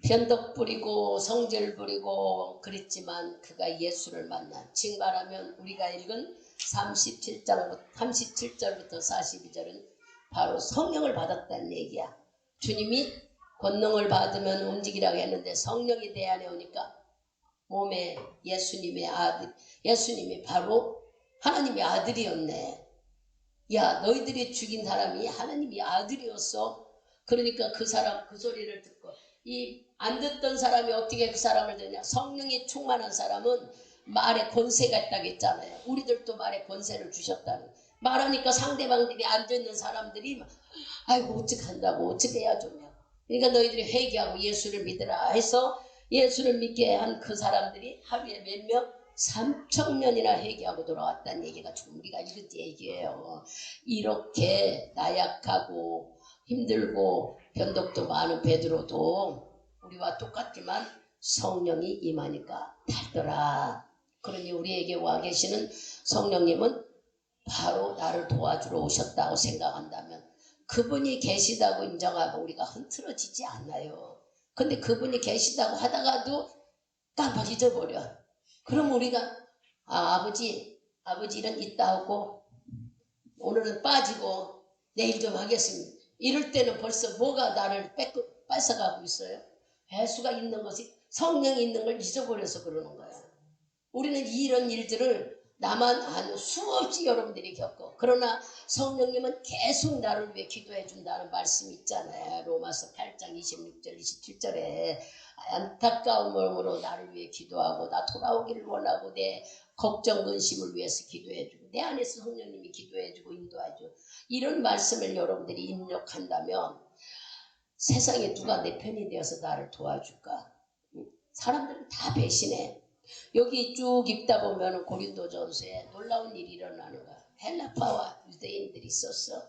Speaker 1: 변덕 부리고 성질 부리고 그랬지만 그가 예수를 만난, 즉 말하면 우리가 읽은 37절부터 42절은 바로 성령을 받았다는 얘기야. 주님이 권능을 받으면 움직이라고 했는데 성령이 내 안에 오니까 몸에 예수님의 아들, 예수님이 바로 하나님의 아들이었네. 야, 너희들이 죽인 사람이 하나님의 아들이었어. 그러니까 그 사람 그 소리를 듣고 이 안 듣던 사람이 어떻게 그 사람을 듣냐? 성령이 충만한 사람은 말에 권세가 있다고 했잖아요. 우리들도 말에 권세를 주셨다는. 말하니까 상대방들이 안 듣는 사람들이 막, 아이고 어떡한다고 어떻게 해야 좋냐. 그러니까 너희들이 회개하고 예수를 믿으라 해서 예수를 믿게 한 그 사람들이 하루에 몇 명? 3,000명이나 회개하고 돌아왔다는 얘기가 지금 우리가 읽은 얘기예요. 이렇게 나약하고 힘들고 변덕도 많은 베드로도 우리와 똑같지만 성령이 임하니까 달더라. 그러니 우리에게 와 계시는 성령님은 바로 나를 도와주러 오셨다고 생각한다면 그분이 계시다고 인정하고 우리가 흐트러지지 않아요. 근데 그분이 계시다고 하다가도 깜빡 잊어버려. 그럼 우리가 아버지 일은 이따 하고 오늘은 빠지고 내일 좀 하겠습니다. 이럴 때는 벌써 뭐가 나를 뺏어가고 있어요? 예수가 있는 것이 성령이 있는 걸 잊어버려서 그러는 거야. 우리는 이런 일들을 나만 아는 수없이 여러분들이 겪어. 그러나 성령님은 계속 나를 위해 기도해 준다는 말씀이 있잖아요. 로마서 8장 26절 27절에 안타까운 마음으로 나를 위해 기도하고 나 돌아오기를 원하고 내 걱정 근심을 위해서 기도해 주고 내 안에서 성령님이 기도해 주고 인도해 주고 이런 말씀을 여러분들이 입력한다면 세상에 누가 내 편이 되어서 나를 도와줄까? 사람들은 다 배신해. 여기 쭉 읽다 보면 고린도전서에 놀라운 일이 일어나는 거야. 헬라파와 유대인들이 있었어.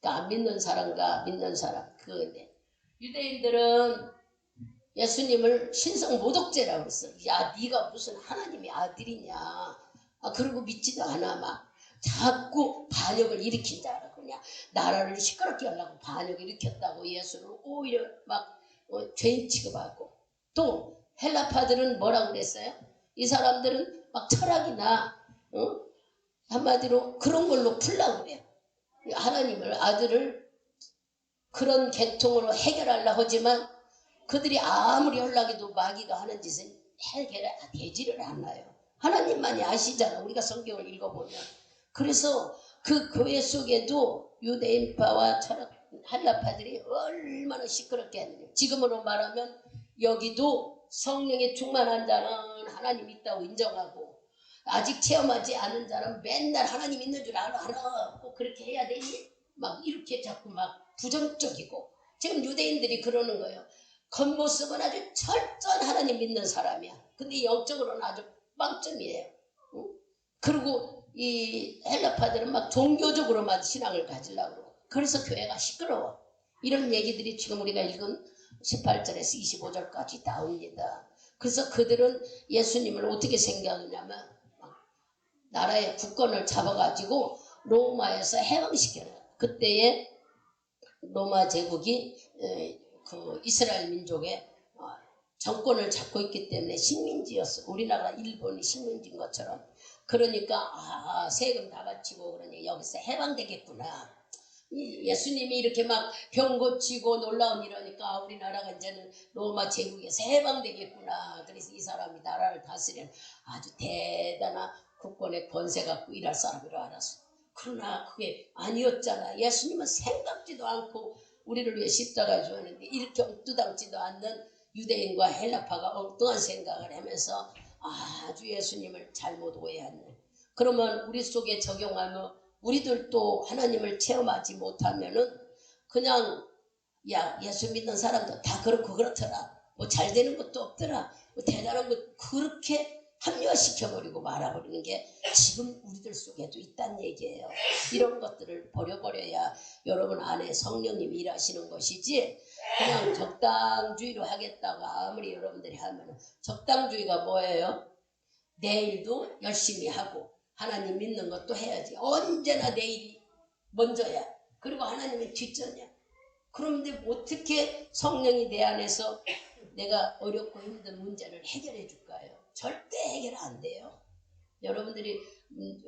Speaker 1: 그러니까 안 믿는 사람과 믿는 사람. 그건데 유대인들은 예수님을 신성 모독죄라고 그랬어. 야, 네가 무슨 하나님의 아들이냐. 그리고 믿지도 않아. 막 자꾸 반역을 일으킨 자라. 그냥 나라를 시끄럽게 하려고 반역을 일으켰다고 예수를 오히려 막 죄인 취급하고 또 헬라파들은 뭐라고 그랬어요? 이 사람들은 막 철학이나 한마디로 그런 걸로 풀라고 그래요. 하나님을 아들을 그런 계통으로 해결하려고 하지만 그들이 아무리 연락해도 마귀가 하는 짓은 해결되지를 않아요. 하나님만이 아시잖아. 우리가 성경을 읽어보면. 그래서 그 교회 속에도 유대인파와 헬라파들이 얼마나 시끄럽게 했느냐. 지금으로 말하면 여기도 성령에 충만한 자는 하나님 있다고 인정하고 아직 체험하지 않은 자는 맨날 하나님 있는 줄 알아. 꼭 그렇게 해야 되니? 막 이렇게 자꾸 막 부정적이고 지금 유대인들이 그러는 거예요. 겉모습은 아주 철저한 하나님 믿는 사람이야. 근데 영적으로는 아주 빵점이에요. 그리고 이 헬라파들은 막 종교적으로만 신앙을 가지려고 그러고 그래서 교회가 시끄러워. 이런 얘기들이 지금 우리가 읽은 18절에서 25절까지 나옵니다. 그래서 그들은 예수님을 어떻게 생각하냐면 나라의 국권을 잡아가지고 로마에서 해방시켜요. 그때에 로마 제국이 그 이스라엘 민족의 정권을 잡고 있기 때문에 식민지였어. 우리나라 일본이 식민지인 것처럼. 그러니까 세금 다 바치고 그러니 여기서 해방되겠구나. 예수님이 이렇게 막 병 고치고 놀라운 일하니까 우리나라가 이제는 로마 제국에서 해방되겠구나. 그래서 이 사람이 나라를 다스리는 아주 대단한 국권의 권세 갖고 일할 사람이라 알았어. 그러나 그게 아니었잖아. 예수님은 생각지도 않고 우리를 위해 십자가에 죽었는데 이렇게 엉뚱하지도 않는 유대인과 헬라파가 엉뚱한 생각을 하면서 아주 예수님을 잘못 오해했네. 그러면 우리 속에 적용하면 우리들도 하나님을 체험하지 못하면은 그냥 야 예수 믿는 사람도 다 그렇고 그렇더라. 뭐 잘 되는 것도 없더라. 뭐 대단한 것 그렇게 합리화시켜버리고 말아버리는 게 지금 우리들 속에도 있다는 얘기예요. 이런 것들을 버려버려야 여러분 안에 성령님이 일하시는 것이지 그냥 적당주의로 하겠다고 아무리 여러분들이 하면 적당주의가 뭐예요? 내일도 열심히 하고 하나님 믿는 것도 해야지. 언제나 내일이 먼저야. 그리고 하나님은 뒷전이야. 그런데 어떻게 성령이 내 안에서 내가 어렵고 힘든 문제를 해결해 줄까요? 절대 해결 안 돼요. 여러분들이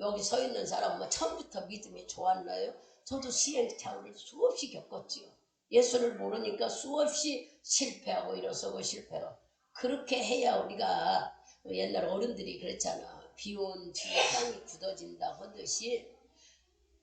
Speaker 1: 여기 서 있는 사람은 뭐 처음부터 믿음이 좋았나요? 저도 시행착오를 수없이 겪었지요. 예수를 모르니까 수없이 실패하고 일어서고 실패하고 그렇게 해야 우리가 옛날 어른들이 그랬잖아. 비온 뒤에 땅이 굳어진다 하듯이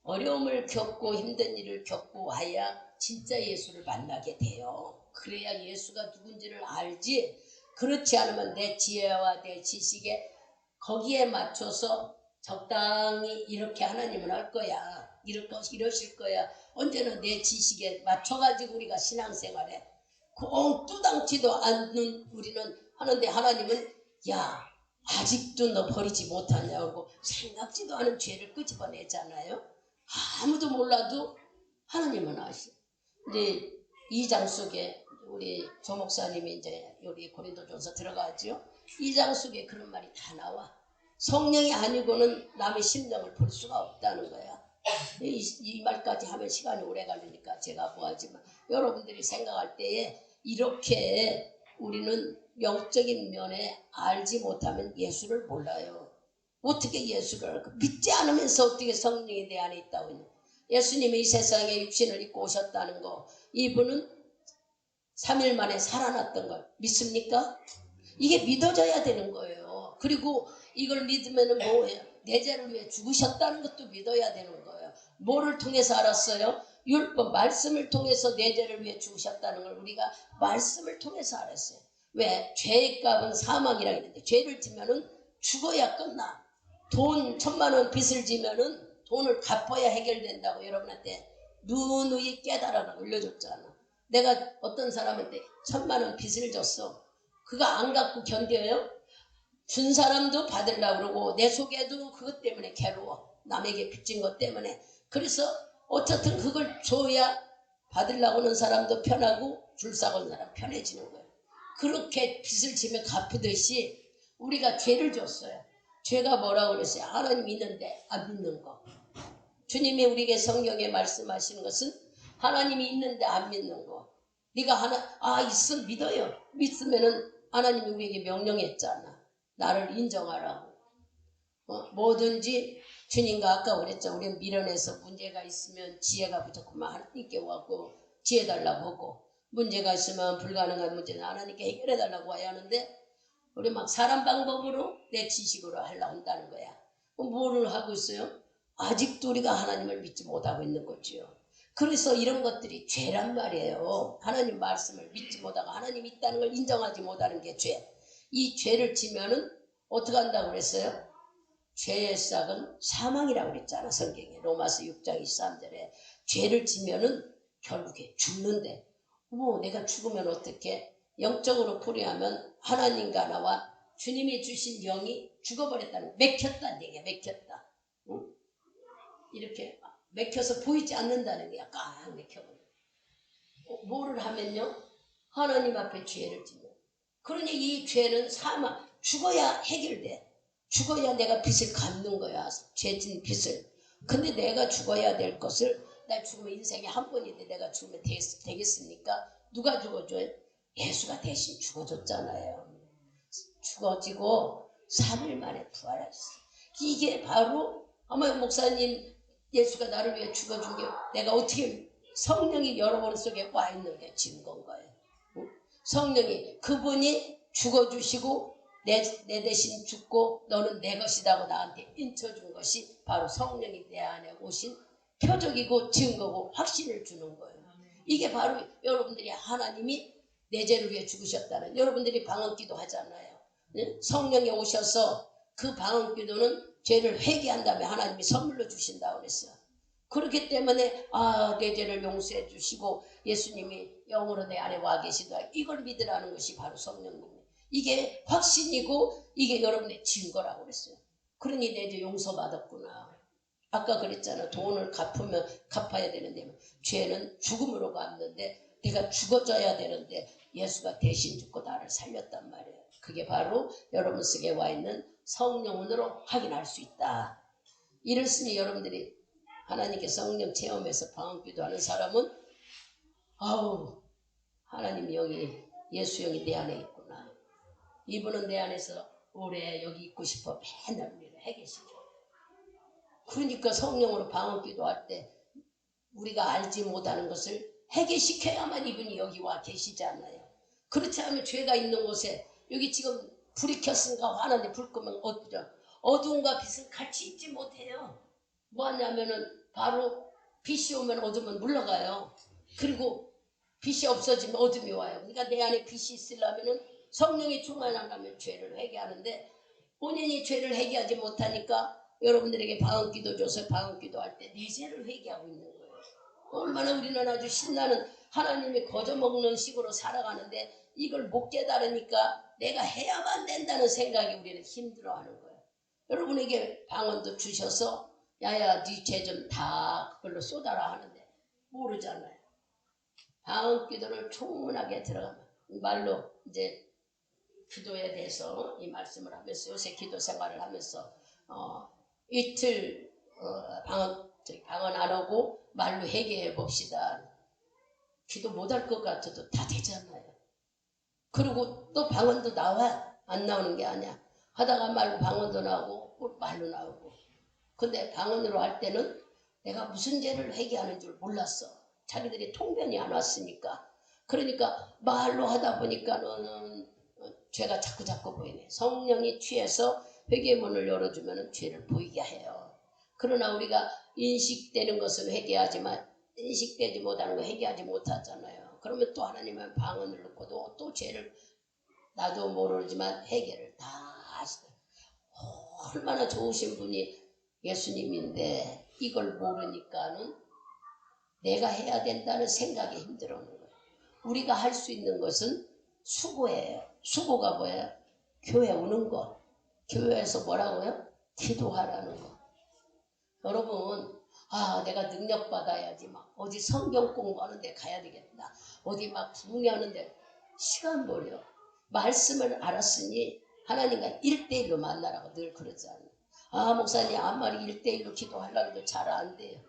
Speaker 1: 어려움을 겪고 힘든 일을 겪고 와야 진짜 예수를 만나게 돼요. 그래야 예수가 누군지를 알지. 그렇지 않으면 내 지혜와 내 지식에 거기에 맞춰서 적당히 이렇게 하나님은 할 거야. 이러실 거야. 언제나 내 지식에 맞춰가지고 우리가 신앙생활에 엉뚱당치도 않는 우리는 하는데 하나님은 야 아직도 너 버리지 못하냐고 생각지도 않은 죄를 끄집어내잖아요. 아무도 몰라도 하나님은 아시. 이제 2장 속에 우리 조 목사님이 이제 우리 고린도전서 들어가죠. 2장 속에 그런 말이 다 나와. 성령이 아니고는 남의 심령을 볼 수가 없다는 거야. 이 말까지 하면 시간이 오래 걸리니까 제가 뭐하지만 여러분들이 생각할 때에 이렇게 우리는 영적인 면에 알지 못하면 예수를 몰라요. 어떻게 예수를 알까? 믿지 않으면서 어떻게 성령이 내 안에 있다고 했냐. 예수님이 이 세상에 육신을 입고 오셨다는 거 이분은 3일 만에 살아났던 걸 믿습니까? 이게 믿어져야 되는 거예요. 그리고 이걸 믿으면 뭐예요? 내 죄를 위해 죽으셨다는 것도 믿어야 되는 거예요. 뭐를 통해서 알았어요? 율법 말씀을 통해서 내 죄를 위해 죽으셨다는 걸 우리가 말씀을 통해서 알았어요. 왜? 죄의 값은 사망이라고 했는데 죄를 지면은 죽어야 끝나. 돈 1000만 원 빚을 지면은 돈을 갚아야 해결된다고 여러분한테 누누이 깨달아라 올려줬잖아. 내가 어떤 사람한테 1000만 원 빚을 줬어. 그거 안 갖고 견뎌요? 준 사람도 받으려고 그러고 내 속에도 그것 때문에 괴로워. 남에게 빚진 것 때문에. 그래서 어쨌든 그걸 줘야 받으려고 하는 사람도 편하고 줄 사고는 사람 편해지는 거예요. 그렇게 빚을 지면 갚듯이 우리가 죄를 줬어요. 죄가 뭐라고 그랬어요? 하나님 있는데 안 믿는 거. 주님이 우리에게 성경에 말씀하시는 것은 하나님이 있는데 안 믿는 거. 네가 있으면 믿어요. 믿으면은 하나님이 우리에게 명령했잖아. 나를 인정하라고. 뭐든지 주님과 아까 그랬죠. 우리는 미련해서 문제가 있으면 지혜가 부족하면 하나님께 와고 지혜 달라고 하고, 문제가 있으면 불가능한 문제는 하나님께 해결해 달라고 와야 하는데, 우리 막 사람 방법으로 내 지식으로 하려고 한다는 거야. 뭐를 하고 있어요? 아직도 우리가 하나님을 믿지 못하고 있는 거지요. 그래서 이런 것들이 죄란 말이에요. 하나님 말씀을 믿지 못하고 하나님 있다는 걸 인정하지 못하는 게 죄. 이 죄를 지면은 어떻게 한다고 그랬어요? 죄의 싹은 사망이라고 그랬잖아. 성경에 로마서 6장 23절에 죄를 지면은 결국에 죽는데, 내가 죽으면 어떻게? 영적으로 풀이하면 하나님과 나와 주님이 주신 영이 죽어버렸다는, 맥혔다. 내게 맥혔다. 응? 이렇게 맥혀서 보이지 않는다는 거야. 꽉 맥혀버려. 뭐를 하면요? 하나님 앞에 죄를 지면. 그러니 이 죄는 사망, 죽어야 해결돼. 죽어야 내가 빚을 갚는 거야. 죄진 빚을. 근데 내가 죽어야 될 것을, 나 죽으면 인생에 한 번인데 내가 죽으면 되겠습니까? 누가 죽어줘요? 예수가 대신 죽어줬잖아요. 죽어지고 3일 만에 부활했어. 이게 바로, 아마 목사님, 예수가 나를 위해 죽어준 게 내가 어떻게, 성령이 여러분 속에 와 있는 게 증거인 거예요. 성령이, 그분이 죽어주시고 내 대신 죽고 너는 내 것이라고 나한테 인쳐준 것이 바로 성령이 내 안에 오신 표적이고 증거고 확신을 주는 거예요. 이게 바로 여러분들이 하나님이 내 죄를 위해 죽으셨다는, 여러분들이 방언기도 하잖아요. 성령이 오셔서 그 방언기도는 죄를 회개한 다음에 하나님이 선물로 주신다고 그랬어요. 그렇기 때문에 내 죄를 용서해 주시고 예수님이 영으로 내 안에 와 계시다, 이걸 믿으라는 것이 바로 성령님이에요. 이게 확신이고 이게 여러분의 증거라고 그랬어요. 그러니 내 죄 용서받았구나. 아까 그랬잖아. 돈을 갚아야 되는데 죄는 죽음으로 갚는데 내가 죽어져야 되는데 예수가 대신 죽고 나를 살렸단 말이에요. 그게 바로 여러분 속에 와 있는 성령으로 확인할 수 있다. 이랬으니 여러분들이 하나님께 성령 체험해서 방언기도 하는 사람은 하나님 영이, 예수 영이 내 안에 있구나. 이분은 내 안에서 오래 여기 있고 싶어 맨날 우리를 해계시켜. 그러니까 성령으로 방언기도 할 때 우리가 알지 못하는 것을 해계시켜야만 이분이 여기 와 계시잖아요. 그렇지 않으면 죄가 있는 곳에, 여기 지금 불이 켰으니까 화나는데 불 끄면 어두움과 빛은 같이 있지 못해요. 뭐하냐면은 바로 빛이 오면 어둠은 물러가요. 그리고 빛이 없어지면 어둠이 와요. 그러니까 내 안에 빛이 있으려면은 성령이 충만하려면 죄를 회개하는데, 본인이 죄를 회개하지 못하니까 여러분들에게 방언기도 줘서 방언기도 할 때 내 죄를 회개하고 있는 거예요. 얼마나 우리는 아주 신나는 하나님이 거저먹는 식으로 살아가는데 이걸 못 깨달으니까 내가 해야만 된다는 생각이 우리는 힘들어하는 거예요. 여러분에게 방언도 주셔서 야야 네 죄 좀 다 그걸로 쏟아라 하는데 모르잖아요. 방언기도를 충분하게 들어가면 말로 이제 기도에 대해서 이 말씀을 하면서 요새 기도 생활을 하면서 이틀 방언 안 하고 말로 회개해 봅시다. 기도 못할 것 같아도 다 되잖아요. 그리고 또 방언도 나와. 안 나오는 게 아니야. 하다가 말로 방언도 나오고 말로 나오고. 근데 방언으로 할 때는 내가 무슨 죄를 회개하는 줄 몰랐어. 자기들이 통변이 안 왔으니까. 그러니까 말로 하다 보니까는 죄가 자꾸 보이네. 성령이 취해서 회개문을 열어주면 죄를 보이게 해요. 그러나 우리가 인식되는 것은 회개하지만 인식되지 못하는 거 회개하지 못하잖아요. 그러면 또 하나님은 방언을 넣고도 또 죄를 나도 모르지만 회개를 다 하시다. 얼마나 좋으신 분이 예수님인데 이걸 모르니까는 내가 해야 된다는 생각이 힘들어오는 거예요. 우리가 할 수 있는 것은 수고예요. 수고가 뭐예요? 교회 오는 거. 교회에서 뭐라고요? 기도하라는 거. 여러분, 내가 능력 받아야지 막 어디 성경 공부하는 데 가야 되겠다. 어디 막 부흥하는데 시간 버려. 말씀을 알았으니 하나님과 1대1로 만나라고 늘 그러잖아요. 목사님 앞말이 1대1로 기도하려고 해도 잘 안 돼요.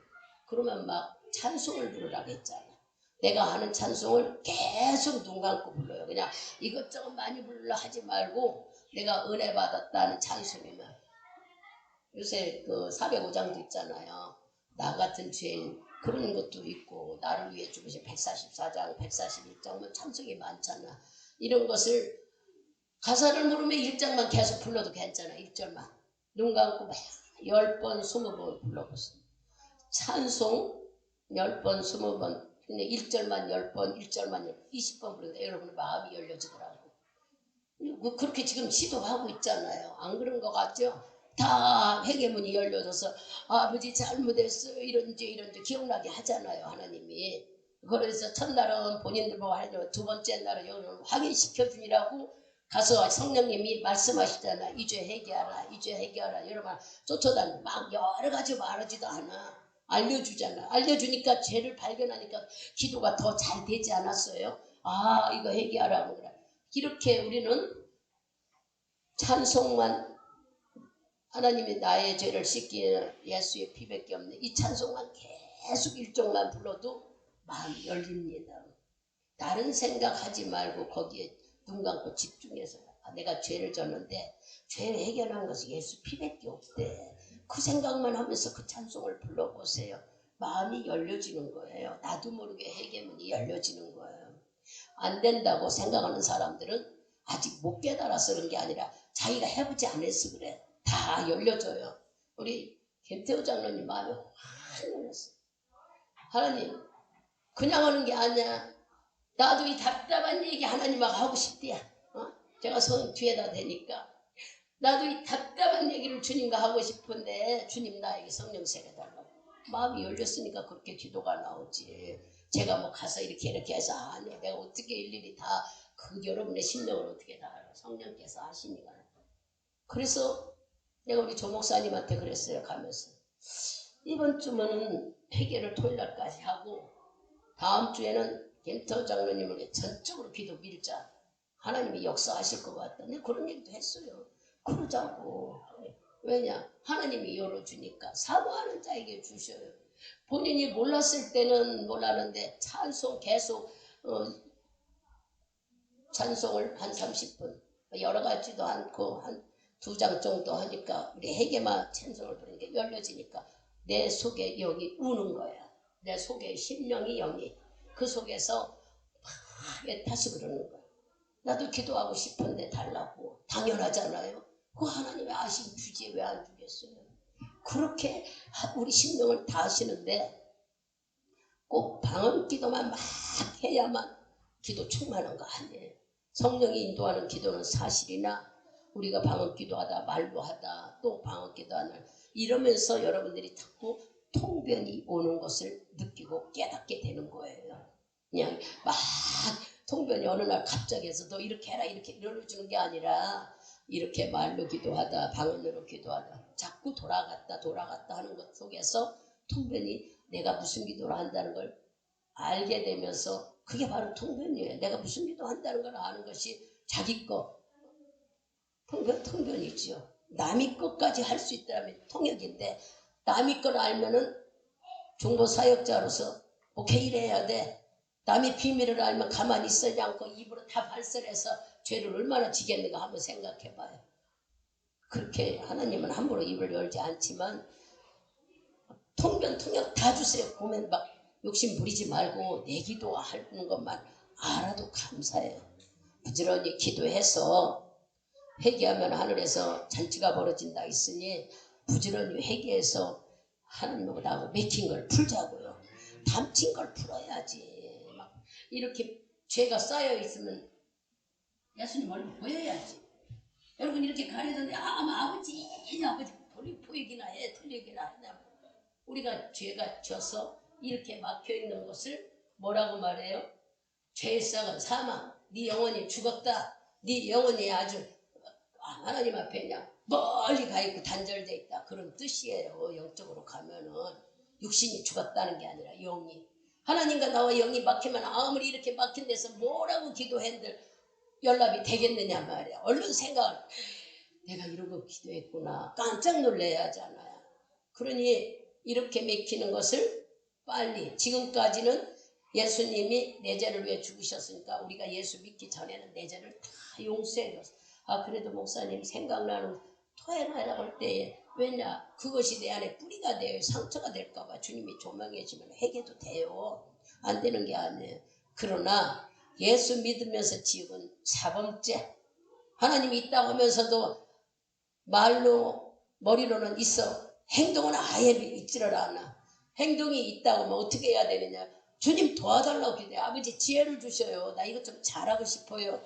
Speaker 1: 그러면 막 찬송을 부르라고 했잖아. 내가 하는 찬송을 계속 눈 감고 불러요. 그냥 이것저것 많이 불러 하지 말고 내가 은혜 받았다는 찬송이면, 요새 그 405장도 있잖아요. 나 같은 죄인, 그런 것도 있고, 나를 위해 죽으신 144장, 141장, 뭐 찬송이 많잖아. 이런 것을 가사를 모르면 1장만 계속 불러도 괜찮아. 1절만 눈 감고 10번 20번 불러보세요. 찬송 10번 20번, 근데 1절만 10번, 1절만 20번 부르니까 여러분의 마음이 열려지더라고. 그렇게 지금 시도하고 있잖아요. 안 그런 것 같죠? 다 회개문이 열려져서 아버지 잘못했어요, 이런지 기억나게 하잖아요, 하나님이. 그래서 첫날은 본인들 보고 하려고, 두 번째 날은 여러분 확인시켜 주니라고 가서 성령님이 말씀하시잖아. 이제 회개하라, 이제 회개하라. 여러분 쫓아다니고 막 여러 가지 말하지도 않아. 알려주잖아. 알려주니까 죄를 발견하니까 기도가 더 잘 되지 않았어요? 아, 이거 회개하라고 그래. 이렇게 우리는 찬송만, 하나님이 나의 죄를 씻기는 예수의 피밖에 없는 이 찬송만 계속 일종만 불러도 마음이 열립니다. 다른 생각하지 말고 거기에 눈 감고 집중해서, 내가 죄를 졌는데 죄 해결한 것이 예수 피밖에 없대. 그 생각만 하면서 그 찬송을 불러보세요. 마음이 열려지는 거예요. 나도 모르게 회개문이 열려지는 거예요. 안 된다고 생각하는 사람들은 아직 못 깨달아서 그런 게 아니라 자기가 해보지 않아서 그래. 다 열려져요. 우리 김태우 장로님 마음이 확 열렸어요. 하나님, 그냥 하는 게 아니야. 나도 이 답답한 얘기 하나님하고 하고 싶대야. 제가 성 뒤에다 대니까 나도 이 답답한 얘기를 주님과 하고 싶은데 주님 나에게 성령 세례달라고. 마음이 열렸으니까 그렇게 기도가 나오지. 제가 뭐 가서 이렇게 해서 아니야, 내가 어떻게 일일이 다 그 여러분의 심령을 어떻게 다 알아. 성령께서 하시니까. 그래서 내가 우리 조 목사님한테 그랬어요. 가면서 이번 주면은 회개를 토요일날까지 하고 다음 주에는 김태우 장로님을 전적으로 기도 밀자. 하나님이 역사하실 것 같다. 내가 그런 얘기도 했어요. 그러자고. 왜냐? 하나님이 열어주니까 사모하는 자에게 주셔요. 본인이 몰랐을 때는 몰랐는데 찬송 계속 찬송을 한 30분 여러 가지도 않고 한 2장 정도 하니까 우리 회개만 찬송을 부르니까 열려지니까 내 속에 영이 우는 거야. 내 속에 심령이 영이 그 속에서 막 애타서 그러는 거야. 나도 기도하고 싶은데 달라고. 당연하잖아요. 그 하나님의 아심 주지 왜 안 주겠어요? 그렇게 우리 심령을 다 하시는데 꼭 방언 기도만 막 해야만 기도 충만한 거 아니에요. 성령이 인도하는 기도는 사실이나 우리가 방언 기도하다 말로 하다 또 방언 기도하는 이러면서 여러분들이 자꾸 통변이 오는 것을 느끼고 깨닫게 되는 거예요. 그냥 막 통변이 어느 날 갑자기 해서 너 이렇게 해라 이렇게 이러주는 게 아니라 이렇게 말로 기도하다 방언으로 기도하다 자꾸 돌아갔다 하는 것 속에서 통변이 내가 무슨 기도를 한다는 걸 알게 되면서 그게 바로 통변이에요. 내가 무슨 기도 한다는 걸 아는 것이 자기 거 통변이죠. 남의 것까지 할 수 있다면 통역인데 남의 걸 알면은 중보사역자로서 오케이 이래야 돼. 남의 비밀을 알면 가만히 있지 않고 입으로 다 발설해서 죄를 얼마나 지겠는가 한번 생각해봐요. 그렇게 하나님은 함부로 입을 열지 않지만 통변 통역 다 주세요. 보면 막 욕심 부리지 말고 내 기도하는 것만 알아도 감사해요. 부지런히 기도해서 회개하면 하늘에서 잔치가 벌어진다 있으니 부지런히 회개해서 하나님하고 나하고 맥힌 걸 풀자고요. 담친 걸 풀어야지. 막 이렇게 죄가 쌓여 있으면 예수님 얼굴 보여야지. 여러분 이렇게 가리던데 아버지 보이기나 해 틀리기나 하냐. 우리가 죄가 져서 이렇게 막혀있는 것을 뭐라고 말해요? 죄의 싹은 사망. 네 영혼이 죽었다. 네 영혼이 아주 하나님 앞에 그냥 멀리 가 있고 단절돼 있다. 그런 뜻이에요. 영적으로 가면은 육신이 죽었다는 게 아니라 영이. 하나님과 나와 영이 막히면 아무리 이렇게 막힌 데서 뭐라고 기도했는데 연락이 되겠느냐 말이야. 얼른 생각을 내가 이런 거 기도했구나. 깜짝 놀래야 하잖아요. 그러니 이렇게 맥히는 것을 빨리 지금까지는 예수님이 내 죄를 위해 죽으셨으니까 우리가 예수 믿기 전에는 내 죄를 다 용서해 줬어. 아 그래도 목사님 생각나는 토해라 할 때에 왜냐 그것이 내 안에 뿌리가 되어 상처가 될까봐 주님이 조명해 주면 해결도 돼요. 안 되는 게 아니에요. 그러나 예수 믿으면서 지은 사범죄 하나님이 있다고 하면서도 말로 머리로는 있어 행동은 아예 있지를 않아. 행동이 있다고 하면 어떻게 해야 되느냐. 주님 도와달라고 기도해. 아버지 지혜를 주셔요. 나 이것 좀 잘하고 싶어요.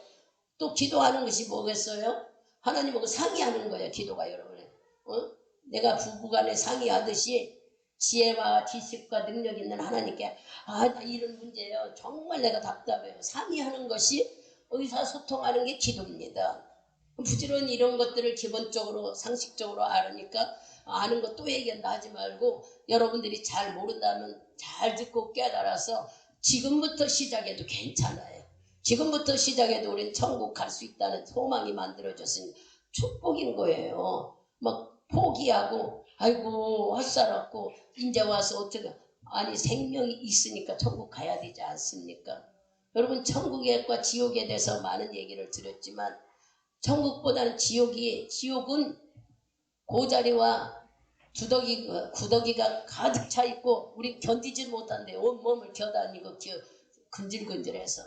Speaker 1: 또 기도하는 것이 뭐겠어요? 하나님하고 상의하는 거예요. 기도가 여러분. 내가 부부간에 상의하듯이 지혜와 지식과 능력 있는 하나님께 아 이런 문제예요. 정말 내가 답답해요. 상의하는 것이 의사소통하는 게 기도입니다. 부지런히 이런 것들을 기본적으로 상식적으로 알으니까 아는 거 또 얘기한다 하지 말고 여러분들이 잘 모른다면 잘 듣고 깨달아서 지금부터 시작해도 괜찮아요. 지금부터 시작해도 우리는 천국 갈 수 있다는 소망이 만들어졌으니 축복인 거예요. 막 포기하고 아이고 헛살았고 이제 와서 어떻게 아니 생명이 있으니까 천국 가야 되지 않습니까? 여러분 천국과 지옥에 대해서 많은 얘기를 드렸지만 천국보다는 지옥은 고자리와 구더기가 가득 차 있고 우리 견디지 못한데 온몸을 겨다니고 근질근질해서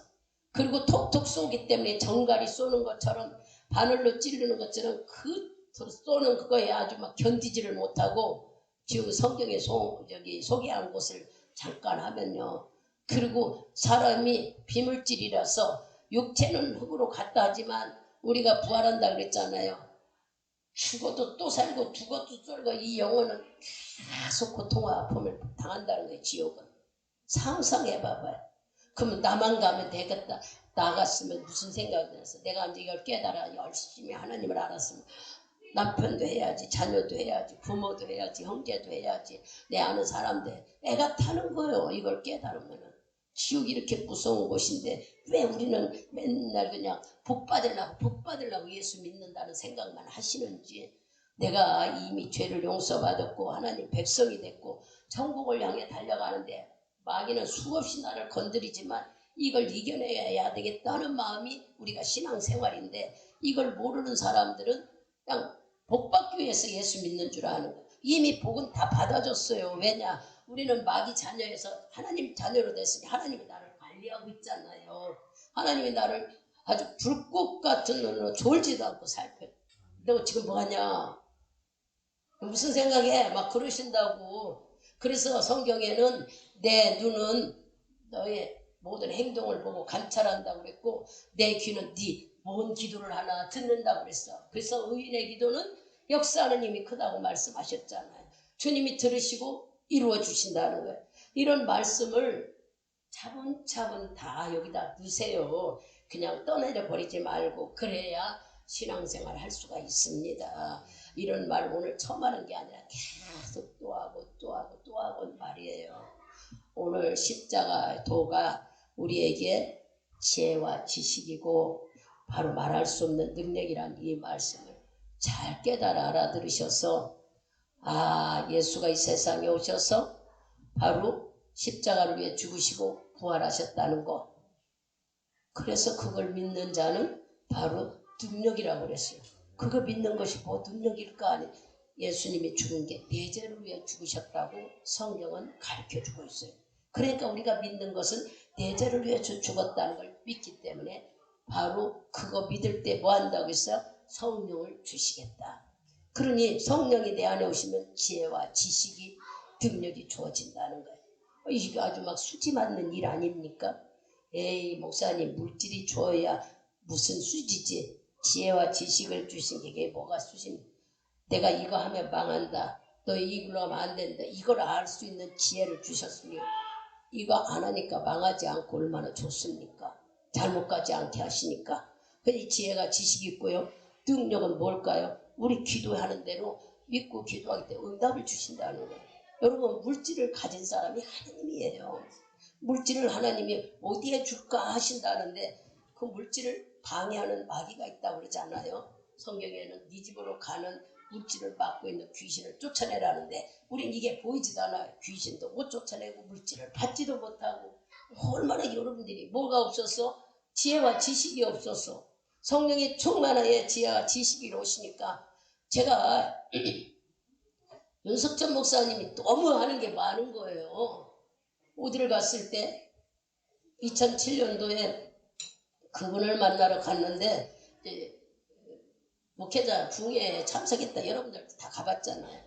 Speaker 1: 그리고 톡톡 쏘기 때문에 정갈이 쏘는 것처럼 바늘로 찌르는 것처럼 그 쏘는 그거에 아주 막 견디지를 못하고 지금 성경에 소개한 곳을 잠깐 하면요. 그리고 사람이 비물질이라서 육체는 흙으로 갔다 하지만 우리가 부활한다 그랬잖아요. 죽어도 또 살고 죽어도 쏠고 이 영혼은 계속 고통과 아픔을 당한다는 거예요. 지옥은. 상상해봐봐요. 그러면 나만 가면 되겠다. 나갔으면 무슨 생각이 나서 내가 이제 이걸 깨달아 열심히 하나님을 알았으면 남편도 해야지 자녀도 해야지 부모도 해야지 형제도 해야지 내 아는 사람들 애가 타는 거예요. 이걸 깨달으면은. 지옥이 이렇게 무서운 곳인데 왜 우리는 맨날 그냥 복 받으려고 예수 믿는다는 생각만 하시는지 내가 이미 죄를 용서받았고 하나님 백성이 됐고 천국을 향해 달려가는데 마귀는 수없이 나를 건드리지만 이걸 이겨내야 되겠다는 마음이 우리가 신앙생활인데 이걸 모르는 사람들은 그냥 복 받기 위해서 예수 믿는 줄 아는 거예요. 이미 복은 다 받아줬어요. 왜냐? 우리는 마귀 자녀에서 하나님 자녀로 됐으니 하나님이 나를 관리하고 있잖아요. 하나님이 나를 아주 불꽃 같은 눈으로 졸지도 않고 살펴. 너 지금 뭐하냐? 무슨 생각해? 막 그러신다고. 그래서 성경에는 내 눈은 너의 모든 행동을 보고 관찰한다고 그랬고 내 귀는 네 뭔 기도를 하나 듣는다고 그랬어. 그래서 의인의 기도는 역사하는 힘이 크다고 말씀하셨잖아요. 주님이 들으시고 이루어 주신다는 거예요. 이런 말씀을 차분차분 다 여기다 넣으세요. 그냥 떠내려 버리지 말고 그래야 신앙생활 할 수가 있습니다. 이런 말 오늘 처음 하는 게 아니라 계속 또 하고 말이에요. 오늘 십자가 도가 우리에게 지혜와 지식이고 바로 말할 수 없는 능력이란 이 말씀을 잘 깨달아 알아들으셔서 아 예수가 이 세상에 오셔서 바로 십자가를 위해 죽으시고 부활하셨다는 것. 그래서 그걸 믿는 자는 바로 능력이라고 그랬어요. 그거 믿는 것이 뭐 능력일까? 아니 예수님이 죽은 게 내 죄를 위해 죽으셨다고 성경은 가르쳐주고 있어요. 그러니까 우리가 믿는 것은 내 죄를 위해 죽었다는 걸 믿기 때문에 바로 그거 믿을 때 뭐 한다고 했어요? 성령을 주시겠다. 그러니 성령이 내 안에 오시면 지혜와 지식이 능력이 주어진다는 거예요. 이게 아주 막 수지 맞는 일 아닙니까? 에이 목사님 물질이 주어야 무슨 수지지. 지혜와 지식을 주신 게 이게 뭐가 수지입니까? 내가 이거 하면 망한다. 너 이걸로 하면 안 된다. 이걸 알 수 있는 지혜를 주셨으니 이거 안 하니까 망하지 않고 얼마나 좋습니까? 잘못 가지 않게 하시니까. 이 지혜가 지식이 있고요. 능력은 뭘까요? 우리 기도하는 대로 믿고 기도하기 때문에 응답을 주신다는 거예요. 여러분 물질을 가진 사람이 하나님이에요. 물질을 하나님이 어디에 줄까 하신다는데 그 물질을 방해하는 마귀가 있다고 그러지 않아요? 성경에는 네 집으로 가는 물질을 맡고 있는 귀신을 쫓아내라는데 우린 이게 보이지도 않아요. 귀신도 못 쫓아내고 물질을 받지도 못하고 얼마나 여러분들이 뭐가 없어서 지혜와 지식이 없어서 성령의 충만하여 지혜와 지식이 오시니까 제가 윤석천 목사님이 너무 하는 게 많은 거예요. 어디를 갔을 때 2007년도에 그분을 만나러 갔는데 목회자 붕에 참석했다. 여러분들 다 가봤잖아요.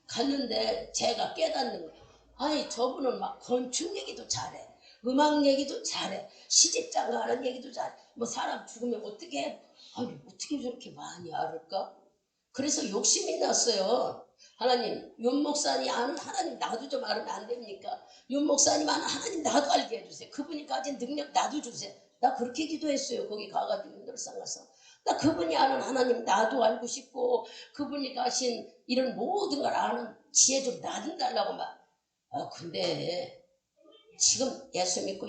Speaker 1: 갔는데 제가 깨닫는 거예요. 아니 저분은 막 건축 얘기도 잘해. 음악 얘기도 잘해. 시집장가 하는 얘기도 잘해. 뭐 사람 죽으면 어떻게 해? 아니 어떻게 저렇게 많이 알을까? 그래서 욕심이 났어요. 하나님, 윤 목사님 아는 하나님 나도 좀 알으면 안 됩니까? 윤 목사님 아는 하나님 나도 알게 해주세요. 그분이 가진 능력 나도 주세요. 나 그렇게 기도했어요. 거기 가가지고 인도상 가서. 나 그분이 아는 하나님 나도 알고 싶고 그분이 가신 이런 모든 걸 아는 지혜 좀 나도 달라고 막. 근데 지금 예수 믿고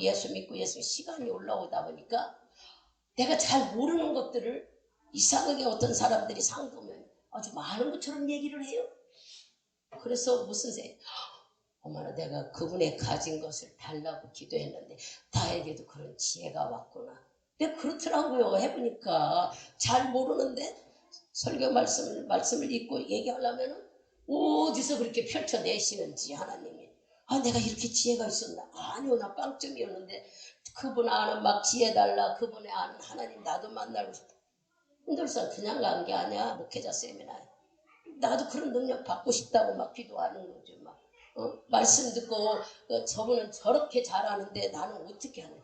Speaker 1: 시간이 올라오다 보니까 내가 잘 모르는 것들을 이상하게 어떤 사람들이 상도면 아주 많은 것처럼 얘기를 해요. 그래서 무슨 새 어머나 내가 그분의 가진 것을 달라고 기도했는데 나에게도 그런 지혜가 왔구나. 근데 그렇더라고요. 해보니까 잘 모르는데 설교 말씀을 읽고 얘기하려면 어디서 그렇게 펼쳐내시는지 하나님이 내가 이렇게 지혜가 있었나? 아니요 나 빵점이었는데 그분 아는 막 지혜 달라 그분의 아는 하나님 나도 만나고 싶다. 인도상 그냥 간 게 아니야. 목회자 세미나에 나도 그런 능력 받고 싶다고 막 기도하는 거죠. 막 말씀 듣고 저분은 저렇게 잘하는데 나는 어떻게 하냐.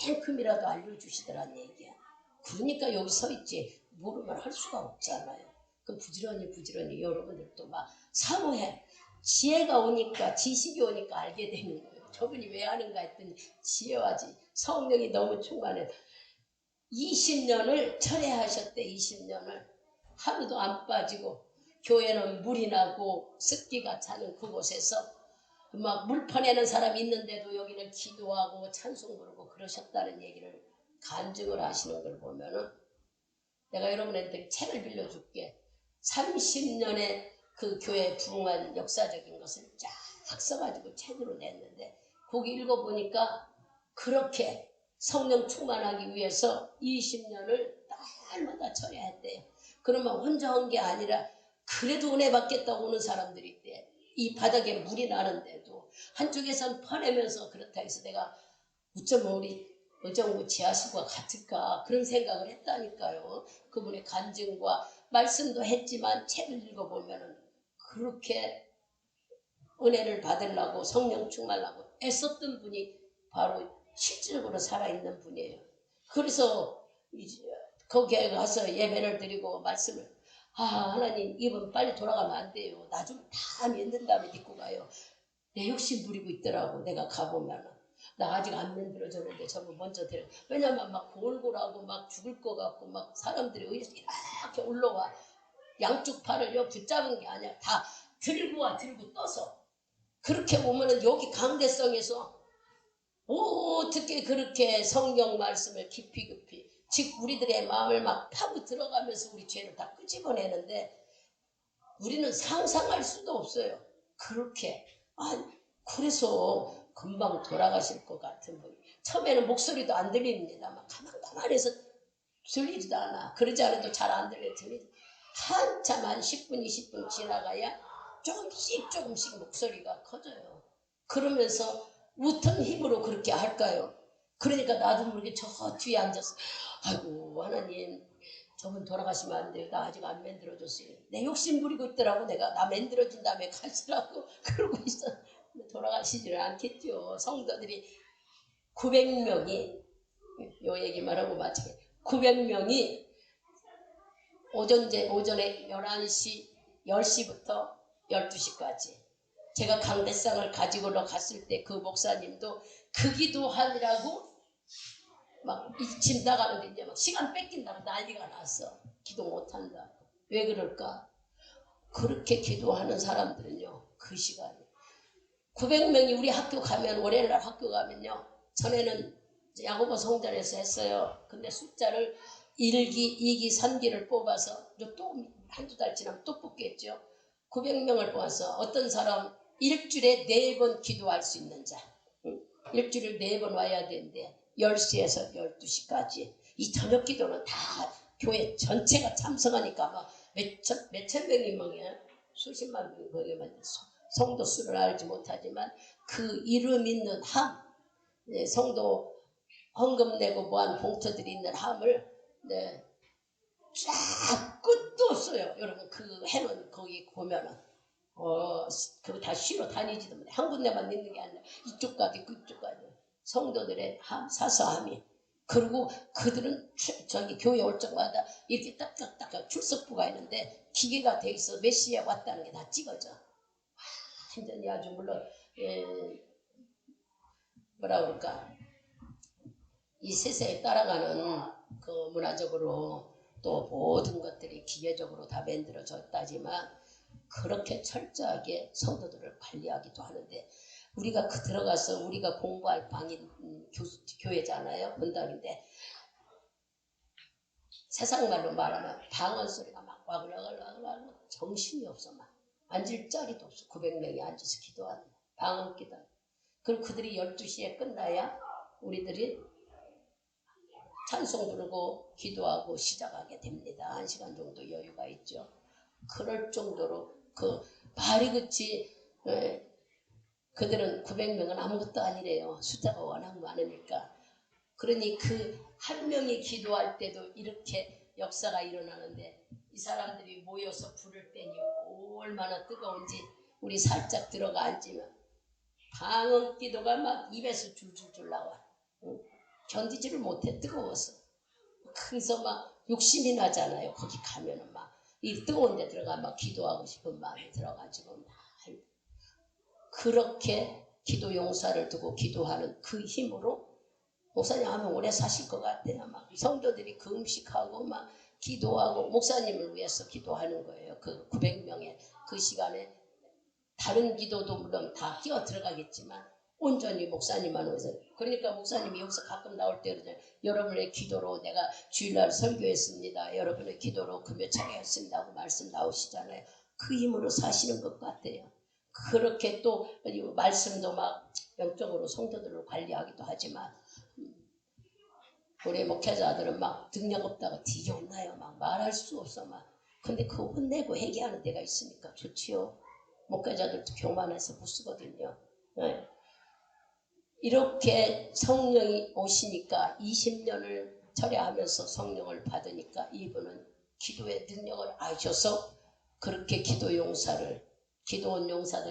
Speaker 1: 예만큼이라도 알려주시더란 얘기야. 그러니까 여기 서 있지. 모르면 할 수가 없잖아요. 그럼 부지런히 여러분들도 막 사모해. 지혜가 오니까 지식이 오니까 알게 되는 거예요. 저분이 왜 하는가 했더니 지혜와지 성령이 너무 충만해. 20년을 철회하셨대. 20년을 하루도 안 빠지고 교회는 물이 나고 습기가 차는 그곳에서 막 물 퍼내는 사람이 있는데도 여기는 기도하고 찬송 부르고 그러셨다는 얘기를 간증을 하시는 걸 보면은 내가 여러분한테 책을 빌려줄게. 30년의 그 교회 부흥한 역사적인 것을 쫙 써가지고 책으로 냈는데 거기 읽어보니까 그렇게 성령 충만하기 위해서 20년을 날마다 처리했대요. 그러면 혼자 한 게 아니라 그래도 은혜 받겠다고 오는 사람들이 있대. 이 바닥에 물이 나는데도 한쪽에선 퍼내면서 그렇다 해서 내가 어쩌면 우리 의정부 지하수가 같을까 그런 생각을 했다니까요. 그분의 간증과 말씀도 했지만 책을 읽어보면 그렇게 은혜를 받으려고 성령 충만하고 애썼던 분이 바로 실질적으로 살아있는 분이에요. 그래서 거기에 가서 예배를 드리고 말씀을 하나님 이분 빨리 돌아가면 안 돼요. 나 좀 다 만든 다음에 믿고 가요. 내 욕심 부리고 있더라고. 내가 가보면 나 아직 안 만들어졌는데 저분 먼저 데려. 왜냐면 막 골골하고 막 죽을 것 같고 막 사람들이 의해서 이렇게 올라와. 양쪽 팔을 붙잡은 게 아니야. 다 들고 떠서. 그렇게 보면은 여기 강대성에서 어떻게 그렇게 성경 말씀을 깊이 즉 우리들의 마음을 막 파고 들어가면서 우리 죄를 다 끄집어내는데 우리는 상상할 수도 없어요. 그렇게 그래서 금방 돌아가실 것 같은 분이 처음에는 목소리도 안 들립니다. 막 가만해서 들리지도 않아. 그러지 않아도 잘 안 들리지. 한참 한 10분 20분 지나가야 조금씩 목소리가 커져요. 그러면서 어떤 힘으로 그렇게 할까요? 그러니까 나도 모르게 저 뒤에 앉아서 아이고 하나님 저분 돌아가시면 안 돼요. 나 아직 안 만들어졌어요. 내 욕심 부리고 있더라고. 내가 나 만들어진 다음에 가시라고 그러고 있어. 돌아가시지를 않겠죠. 성도들이 900명이 요 얘기만 하고 마치게 900명이 오전에 11시 10시부터 12시까지 제가 강대상을 가지고 갔을 때 그 목사님도 그 기도하느라고 막 집 나가는데 이제 막 시간 뺏긴다고 난리가 났어. 기도 못한다. 왜 그럴까? 그렇게 기도하는 사람들은요. 그 시간에 900명이 우리 학교 가면 월요일날 학교 가면요. 전에는 야고보 성전에서 했어요. 근데 숫자를 1기, 2기, 3기를 뽑아서 또 한두 달 지나면 또 뽑겠죠. 900명을 뽑아서 어떤 사람 일주일에 4번 기도할 수 있는 자 응? 일주일에 4번 와야 되는데 10시에서 12시까지 이 저녁 기도는 다 교회 전체가 참석하니까 막 몇천 명이 먹냐 수십만 명이 먹으면 성도 수를 알지 못하지만 그 이름 있는 함, 성도 헌금 내고 뭐한 봉투들이 있는 함을 쫙 끝도 없어요. 여러분 그 해는 거기 보면은 그거 다 쉬러 다니지도 못해. 한 군데만 있는 게 아니라 이쪽까지 그쪽까지 성도들의 함, 사서함이. 그리고 그들은 저기 교회 올 적마다 이렇게 딱딱딱 출석부가 있는데 기계가 돼 있어 몇 시에 왔다는 게 다 찍어져. 완전히 아주 물론 뭐라 그럴까 이 세상에 따라가는 그 문화적으로 또 모든 것들이 기계적으로 다 만들어졌다지만 그렇게 철저하게 성도들을 관리하기도 하는데 우리가 들어가서 우리가 공부할 방인 교회잖아요. 본당인데 세상 말로 말하면 방언 소리가 막 와글와글 정신이 없어 막 앉을 자리도 없어. 900명이 앉아서 기도하는 방언 기도. 그럼 그들이 12시에 끝나야 우리들이 찬송 부르고 기도하고 시작하게 됩니다. 1시간 정도 여유가 있죠. 그럴 정도로 그 말이 그치 그들은 900명은 아무것도 아니래요. 숫자가 워낙 많으니까. 그러니 그 한 명이 기도할 때도 이렇게 역사가 일어나는데 이 사람들이 모여서 부를 때니 얼마나 뜨거운지 우리 살짝 들어가 앉으면 방언 기도가 막 입에서 줄줄줄 나와. 응? 견디지를 못해 뜨거워서. 그래서 막 욕심이 나잖아요. 거기 가면은 막 이 뜨거운 데 들어가 막 기도하고 싶은 마음이 들어가지고 막 그렇게 기도 용사를 두고 기도하는 그 힘으로 목사님 하면 오래 사실 것 같아요. 막 성도들이 그 음식하고 막 기도하고 목사님을 위해서 기도하는 거예요. 그 900명의 그 시간에 다른 기도도 물론 다 끼어 들어가겠지만 온전히 목사님만 위해서. 그러니까 목사님이 여기서 가끔 나올 때 그러잖아요. 여러분의 기도로 내가 주일날 설교했습니다. 여러분의 기도로 금요 차례했습니다 하고 말씀 나오시잖아요. 그 힘으로 사시는 것 같아요. 그렇게 또 말씀도 막 영적으로 성도들을 관리하기도 하지만 우리 목회자들은 막 능력 없다고 뒤져온나요? 막 말할 수 없어 막. 근데 그거 혼내고 회개하는 데가 있으니까 좋지요. 목회자들도 교만해서 못 쓰거든요. 네. 이렇게 성령이 오시니까 20년을 철회하면서 성령을 받으니까 이분은 기도의 능력을 아셔서 그렇게 기도 용사들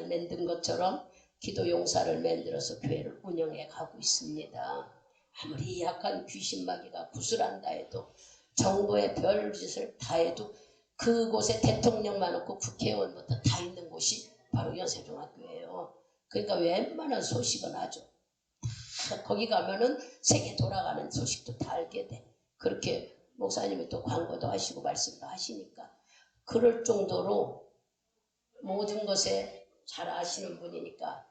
Speaker 1: 만든 것처럼 기도 용사를 만들어서 교회를 운영해 가고 있습니다. 아무리 약한 귀신마귀가 구슬한다 해도 정부의 별짓을 다 해도 그곳에 대통령만 없고 국회의원부터 다 있는 곳이 바로 연세중학교예요. 그러니까 웬만한 소식은 아주 거기 가면은 세계 돌아가는 소식도 다 알게 돼. 그렇게 목사님이 또 광고도 하시고 말씀도 하시니까 그럴 정도로 모든 것에 잘 아시는 분이니까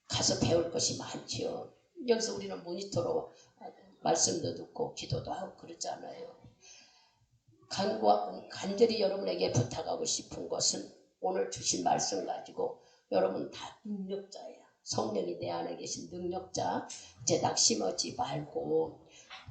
Speaker 1: 가서 배울 것이 많지요. 여기서 우리는 모니터로 말씀도 듣고 기도도 하고 그러잖아요. 간절히 여러분에게 부탁하고 싶은 것은 오늘 주신 말씀 가지고 여러분 다 능력자예요. 성령이 내 안에 계신 능력자. 이제 낙심하지 말고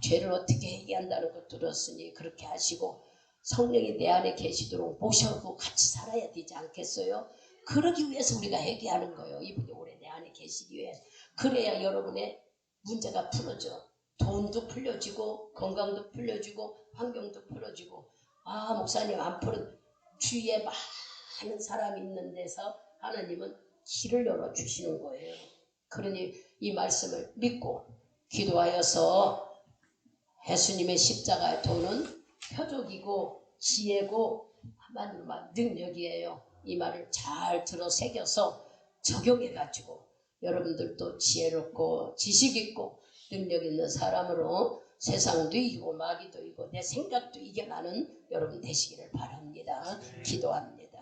Speaker 1: 죄를 어떻게 해결한다는 것 들었으니 그렇게 하시고 성령이 내 안에 계시도록 모셔고 같이 살아야 되지 않겠어요? 그러기 위해서 우리가 회개하는 거예요. 이분이 오래 내 안에 계시기 위해서. 그래야 여러분의 문제가 풀어져. 돈도 풀려지고 건강도 풀려지고 환경도 풀어지고 목사님 안 풀어 주위에 많은 사람이 있는 데서 하나님은 길을 열어주시는 거예요. 그러니 이 말씀을 믿고 기도하여서 예수님의 십자가의 도는 표적이고 지혜고 한마디로 말 능력이에요. 이 말을 잘 들어 새겨서 적용해가지고 여러분들도 지혜롭고 지식 있고 능력 있는 사람으로 세상도 이기고 마귀도 이기고 내 생각도 이겨나는 여러분 되시기를 바랍니다. 기도합니다.